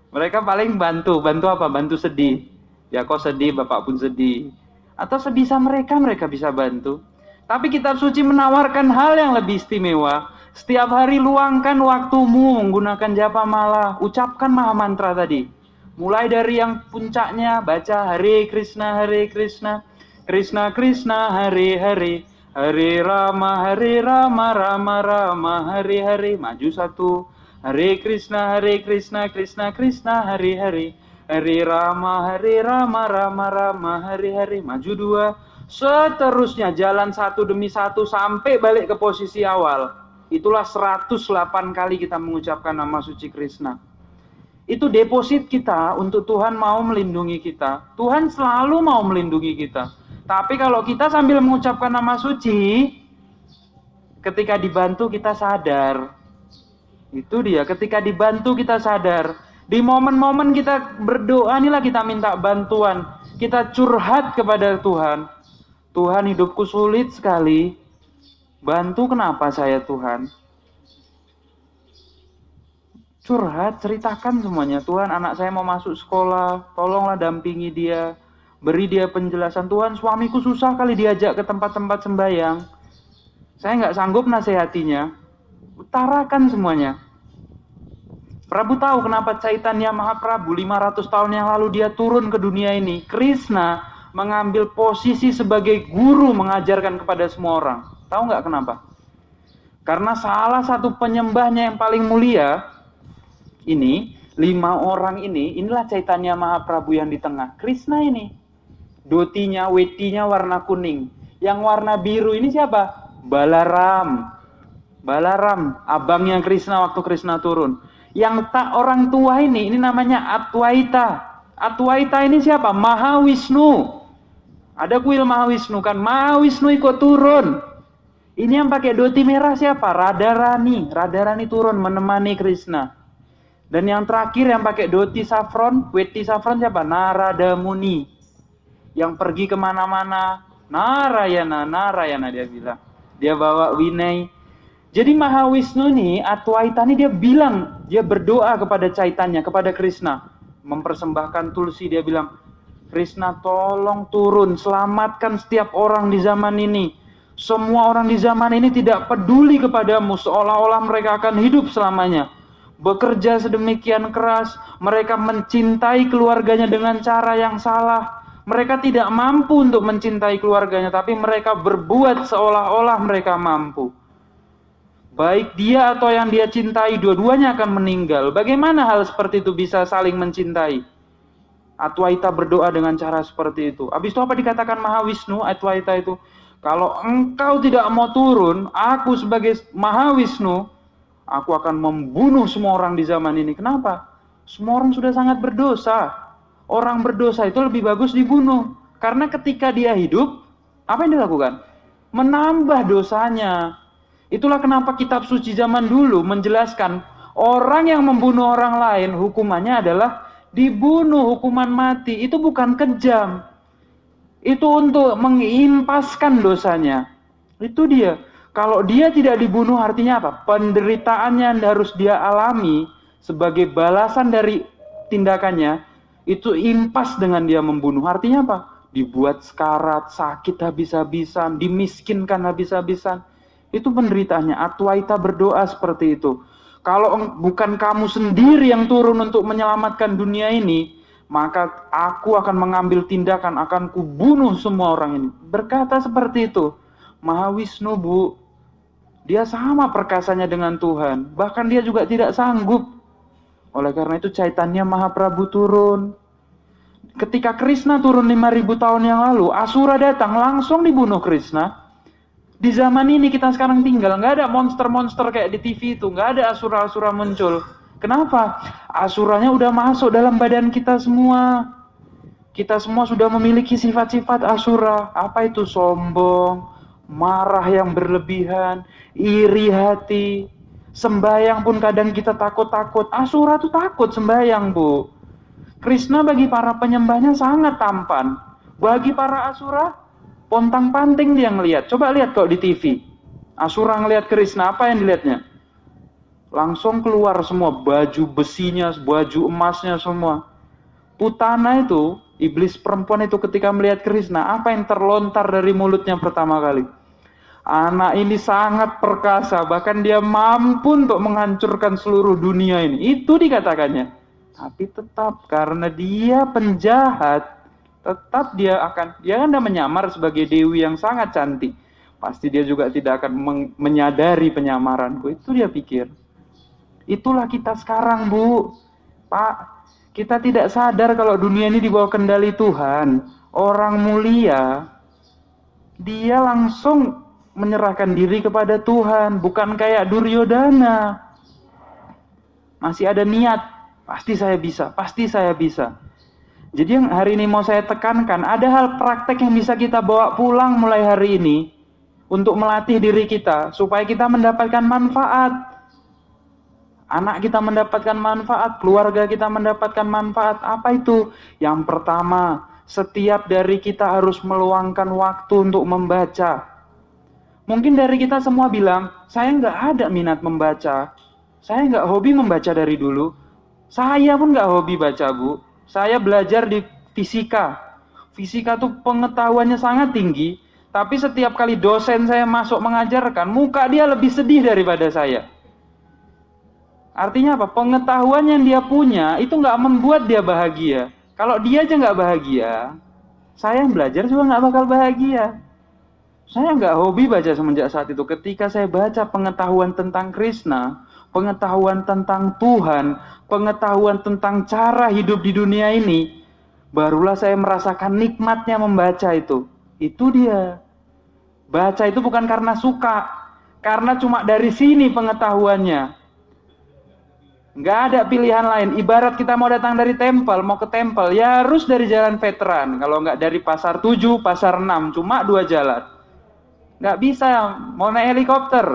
Mereka paling bantu apa? Bantu sedih. Ya kok sedih, Bapak pun sedih. Atau sebisa mereka bisa bantu. Tapi kitab suci menawarkan hal yang lebih istimewa. Setiap hari luangkan waktumu menggunakan japa mala. Ucapkan maha mantra tadi. Mulai dari yang puncaknya, baca Hare Krishna, Krishna Krishna, Hare Hare, Hare Rama, Rama Rama, Hare Hare. Maju satu. Hare Krishna, Krishna Krishna, Hare Hare, Hare Rama, Rama Rama, Hare Hare. Maju dua. Seterusnya jalan satu demi satu sampai balik ke posisi awal. Itulah 108 kali kita mengucapkan nama suci Krishna. Itu deposit kita untuk Tuhan mau melindungi kita. Tuhan selalu mau melindungi kita. Tapi kalau kita sambil mengucapkan nama suci, ketika dibantu kita sadar. Itu dia, ketika dibantu kita sadar. Di momen-momen kita berdoa, inilah kita minta bantuan. Kita curhat kepada Tuhan. Tuhan, hidupku sulit sekali. Bantu kenapa saya, Tuhan? Curhat, ceritakan semuanya. Tuhan, anak saya mau masuk sekolah. Tolonglah dampingi dia. Beri dia penjelasan. Tuhan, suamiku susah kali diajak ke tempat-tempat sembahyang. Saya nggak sanggup nasihatinya. Utarakan semuanya. Prabu tahu kenapa Chaitanya Mahaprabhu 500 tahun yang lalu dia turun ke dunia ini. Krishna mengambil posisi sebagai guru mengajarkan kepada semua orang. Tahu nggak kenapa? Karena salah satu penyembahnya yang paling mulia, ini 5 orang ini, inilah Chaitanya Mahaprabhu yang di tengah. Krishna ini, dotinya, wetinya warna kuning. Yang warna biru ini siapa? Balaram, abangnya Krishna waktu Krishna turun. Yang tak orang tua ini namanya Adwaita. Adwaita ini siapa? Mahawisnu. Ada kuil Mahawisnu kan? Mahawisnu ikut turun. Ini yang pakai doti merah siapa? Radharani. Radharani turun menemani Krishna. Dan yang terakhir yang pakai doti saffron, weti saffron siapa? Narada Muni. Yang pergi kemana-mana. Narayana dia bilang. Dia bawa Winay. Jadi Mahawisnu nih, Adwaita nih dia bilang, dia berdoa kepada Chaitanya, kepada Krishna. Mempersembahkan tulsi, dia bilang, Krishna tolong turun, selamatkan setiap orang di zaman ini. Semua orang di zaman ini tidak peduli kepadamu, seolah-olah mereka akan hidup selamanya. Bekerja sedemikian keras, mereka mencintai keluarganya dengan cara yang salah. Mereka tidak mampu untuk mencintai keluarganya, tapi mereka berbuat seolah-olah mereka mampu. Baik dia atau yang dia cintai, dua-duanya akan meninggal. Bagaimana hal seperti itu bisa saling mencintai? Adwaita berdoa dengan cara seperti itu. Habis itu apa dikatakan Mahawisnu? Adwaita itu, kalau engkau tidak mau turun, aku sebagai Mahawisnu, aku akan membunuh semua orang di zaman ini. Kenapa? Semua orang sudah sangat berdosa. Orang berdosa itu lebih bagus dibunuh. Karena ketika dia hidup, apa yang dilakukan? Menambah dosanya. Itulah kenapa kitab suci zaman dulu menjelaskan orang yang membunuh orang lain hukumannya adalah dibunuh, hukuman mati. Itu bukan kejam. Itu untuk mengimpaskan dosanya. Itu dia. Kalau dia tidak dibunuh artinya apa? Penderitaannya yang harus dia alami sebagai balasan dari tindakannya itu impas dengan dia membunuh. Artinya apa? Dibuat sekarat, sakit habis-habisan, dimiskinkan habis-habisan. Itu penderitaannya. Adwaita berdoa seperti itu. Kalau bukan kamu sendiri yang turun untuk menyelamatkan dunia ini, maka aku akan mengambil tindakan, akan kubunuh semua orang ini. Berkata seperti itu. Mahawisnu, Bu, dia sama perkasanya dengan Tuhan. Bahkan dia juga tidak sanggup. Oleh karena itu Chaitanya Mahaprabhu turun. Ketika Krishna turun 5.000 tahun yang lalu, Asura datang langsung dibunuh Krishna. Di zaman ini kita sekarang tinggal, nggak ada monster-monster kayak di TV itu, nggak ada asura-asura muncul. Kenapa? Asuranya udah masuk dalam badan kita semua. Kita semua sudah memiliki sifat-sifat asura. Apa itu? Sombong, marah yang berlebihan, iri hati. Sembahyang pun kadang kita takut-takut. Asura tuh takut sembahyang, Bu. Krishna bagi para penyembahnya sangat tampan. Bagi para asura, pontang-panting dia ngelihat. Coba lihat kok di TV. Asura ngelihat Krishna, apa yang dilihatnya? Langsung keluar semua baju besinya, baju emasnya semua. Putana itu, iblis perempuan itu ketika melihat Krishna, apa yang terlontar dari mulutnya pertama kali? Anak ini sangat perkasa, bahkan dia mampu untuk menghancurkan seluruh dunia ini. Itu dikatakannya. Tapi tetap karena dia penjahat, tetap dia kan menyamar sebagai dewi yang sangat cantik. Pasti dia juga tidak akan menyadari penyamaranku. Itu dia pikir. Itulah kita sekarang, Bu. Pak, kita tidak sadar kalau dunia ini di bawah kendali Tuhan. Orang mulia, dia langsung menyerahkan diri kepada Tuhan. Bukan kayak Duryodhana. Masih ada niat. Pasti saya bisa, pasti saya bisa. Jadi yang hari ini mau saya tekankan, ada hal praktek yang bisa kita bawa pulang mulai hari ini. Untuk melatih diri kita, supaya kita mendapatkan manfaat. Anak kita mendapatkan manfaat, keluarga kita mendapatkan manfaat. Apa itu? Yang pertama, setiap dari kita harus meluangkan waktu untuk membaca. Mungkin dari kita semua bilang, saya nggak ada minat membaca. Saya nggak hobi membaca dari dulu. Saya pun nggak hobi baca, Bu. Saya belajar di fisika. Fisika tuh pengetahuannya sangat tinggi. Tapi setiap kali dosen saya masuk mengajarkan, muka dia lebih sedih daripada saya. Artinya apa? Pengetahuan yang dia punya itu nggak membuat dia bahagia. Kalau dia aja nggak bahagia, saya yang belajar juga nggak bakal bahagia. Saya nggak hobi baca semenjak saat itu. Ketika saya baca pengetahuan tentang Krishna, pengetahuan tentang Tuhan, pengetahuan tentang cara hidup di dunia ini, barulah saya merasakan nikmatnya membaca itu. Itu dia. Baca itu bukan karena suka, karena cuma dari sini pengetahuannya. Nggak ada pilihan lain. Ibarat kita mau datang dari tempel, mau ke tempel, ya harus dari jalan veteran. Kalau nggak dari pasar 7, pasar 6, cuma 2 jalan. Nggak bisa, mau naik helikopter.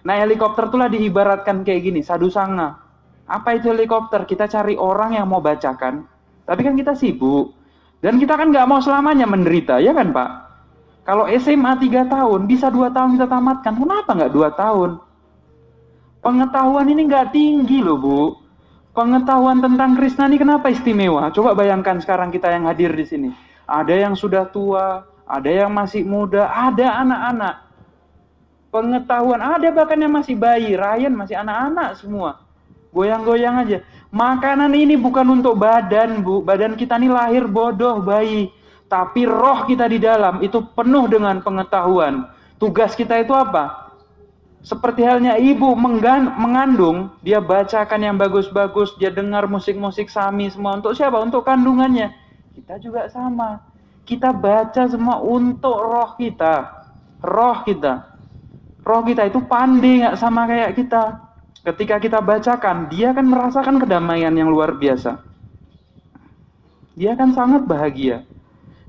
Naik helikopter itulah diibaratkan kayak gini, sadu sanga. Apa itu helikopter? Kita cari orang yang mau bacakan. Tapi kan kita sibuk. Dan kita kan nggak mau selamanya menderita, ya kan Pak? Kalau SMA 3 tahun, bisa 2 tahun kita tamatkan. Kenapa nggak 2 tahun? Pengetahuan ini nggak tinggi loh, Bu. Pengetahuan tentang Krishna ini kenapa istimewa? Coba bayangkan sekarang kita yang hadir di sini. Ada yang sudah tua, ada yang masih muda, ada anak-anak. Pengetahuan ada bahkan yang masih bayi, Ryan masih anak-anak semua. Goyang-goyang aja. Makanan ini bukan untuk badan, Bu. Badan kita ini lahir bodoh, bayi. Tapi roh kita di dalam itu penuh dengan pengetahuan. Tugas kita itu apa? Seperti halnya ibu mengandung, dia bacakan yang bagus-bagus, dia dengar musik-musik sami semua. Untuk siapa? Untuk kandungannya. Kita juga sama. Kita baca semua untuk roh kita. Roh kita. Roh kita itu pandai gak sama kayak kita. Ketika kita bacakan, dia akan merasakan kedamaian yang luar biasa. Dia akan sangat bahagia.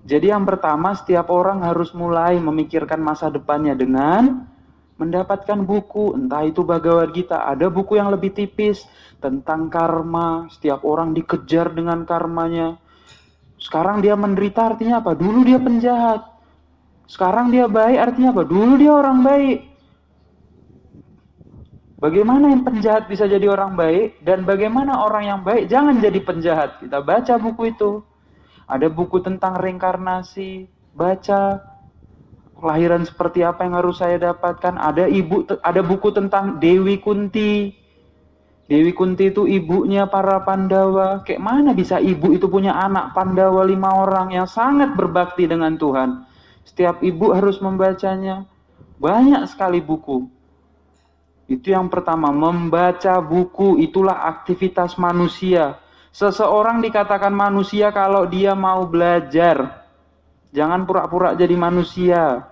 Jadi yang pertama, setiap orang harus mulai memikirkan masa depannya dengan mendapatkan buku, entah itu Bhagavad Gita, ada buku yang lebih tipis tentang karma, setiap orang dikejar dengan karmanya. Sekarang dia menderita artinya apa? Dulu dia penjahat. Sekarang dia baik artinya apa? Dulu dia orang baik. Bagaimana yang penjahat bisa jadi orang baik, dan bagaimana orang yang baik jangan jadi penjahat? Kita baca buku itu. Ada buku tentang reinkarnasi, baca. Kelahiran seperti apa yang harus saya dapatkan. Ada buku tentang Dewi Kunti. Dewi Kunti itu ibunya para Pandawa. Kayak mana bisa ibu itu punya anak Pandawa 5 orang yang sangat berbakti dengan Tuhan. Setiap ibu harus membacanya. Banyak sekali buku. Itu yang pertama, membaca buku itulah aktivitas manusia. Seseorang dikatakan manusia kalau dia mau belajar. Jangan pura-pura jadi manusia.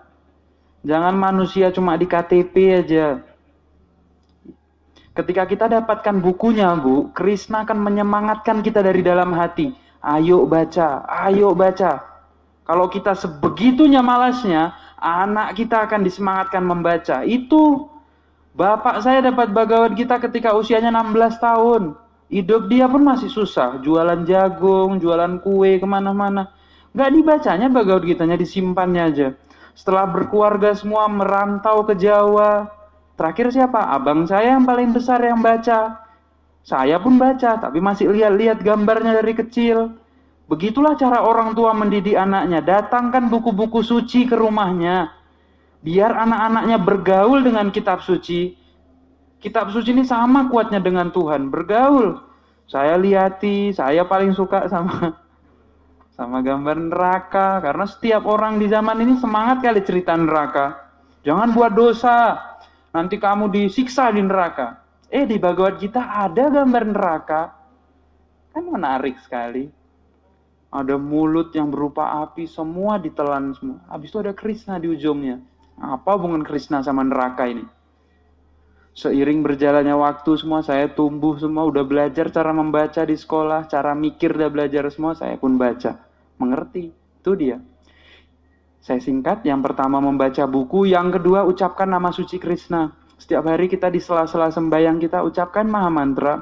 Jangan manusia cuma di KTP aja. Ketika kita dapatkan bukunya, Bu, Krishna akan menyemangatkan kita dari dalam hati. Ayo baca, ayo baca. Kalau kita sebegitunya malasnya, anak kita akan disemangatkan membaca. Itu bapak saya dapat Bhagavad Gita ketika usianya 16 tahun. Hidup dia pun masih susah. Jualan jagung, jualan kue, kemana-mana. Gak dibacanya Bhagavad Gitanya, disimpannya aja. Setelah berkeluarga semua merantau ke Jawa, Terakhir siapa? Abang saya yang paling besar yang baca. Saya pun baca, tapi masih lihat-lihat gambarnya dari kecil. Begitulah cara orang tua mendidik anaknya. Datangkan buku-buku suci ke rumahnya. Biar anak-anaknya bergaul dengan kitab suci. Kitab suci ini sama kuatnya dengan Tuhan. Bergaul. Saya lihati, saya paling suka sama gambar neraka. Karena setiap orang di zaman ini semangat kali cerita neraka. Jangan buat dosa, nanti kamu disiksa di neraka. Di Bhagavad Gita ada gambar neraka. Kan menarik sekali. Ada mulut yang berupa api, semua ditelan semua. Habis itu ada Krishna di ujungnya. Apa hubungan Krishna sama neraka ini? Seiring berjalannya waktu semua, saya tumbuh semua, udah belajar cara membaca di sekolah, cara mikir udah belajar semua, saya pun baca. Mengerti, itu dia. Saya singkat, yang pertama membaca buku, yang kedua ucapkan nama suci Krishna. Setiap hari kita di sela-sela sembahyang kita ucapkan maha mantra.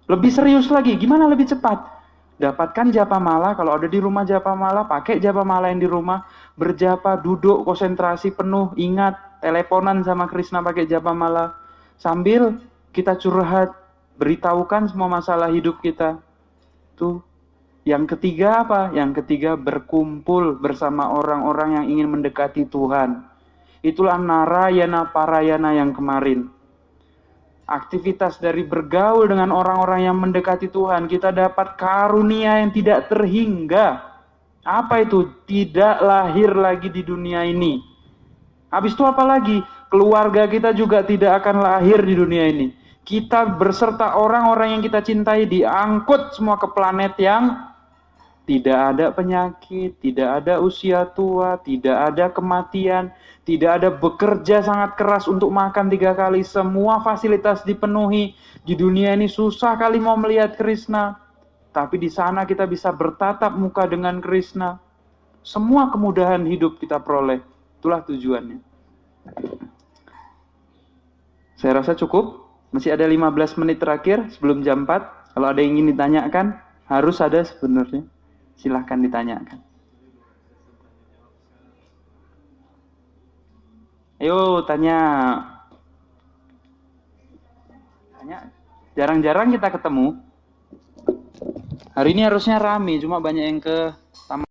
Lebih serius lagi, gimana lebih cepat? Dapatkan japa mala, kalau ada di rumah japa mala, pakai japa mala yang di rumah, berjapa, duduk, konsentrasi penuh, ingat, teleponan sama Krishna pakai japa mala. Sambil kita curhat, beritahukan semua masalah hidup kita. Tuh. Yang ketiga apa? Yang ketiga berkumpul bersama orang-orang yang ingin mendekati Tuhan. Itulah Narayana Parayana yang kemarin. Aktivitas dari bergaul dengan orang-orang yang mendekati Tuhan, kita dapat karunia yang tidak terhingga. Apa itu? Tidak lahir lagi di dunia ini. Habis itu apa lagi? Keluarga kita juga tidak akan lahir di dunia ini. Kita berserta orang-orang yang kita cintai diangkut semua ke planet yang tidak ada penyakit, tidak ada usia tua, tidak ada kematian, tidak ada bekerja sangat keras untuk makan 3 kali. Semua fasilitas dipenuhi. Di dunia ini susah kali mau melihat Krishna. Tapi di sana kita bisa bertatap muka dengan Krishna. Semua kemudahan hidup kita peroleh. Itulah tujuannya. Saya rasa cukup. Masih ada 15 menit terakhir sebelum jam 4. Kalau ada yang ingin ditanyakan, harus ada sebenarnya. Silahkan ditanyakan. Ayo tanya. Jarang-jarang kita ketemu. Hari ini harusnya rame, cuma banyak yang ke taman.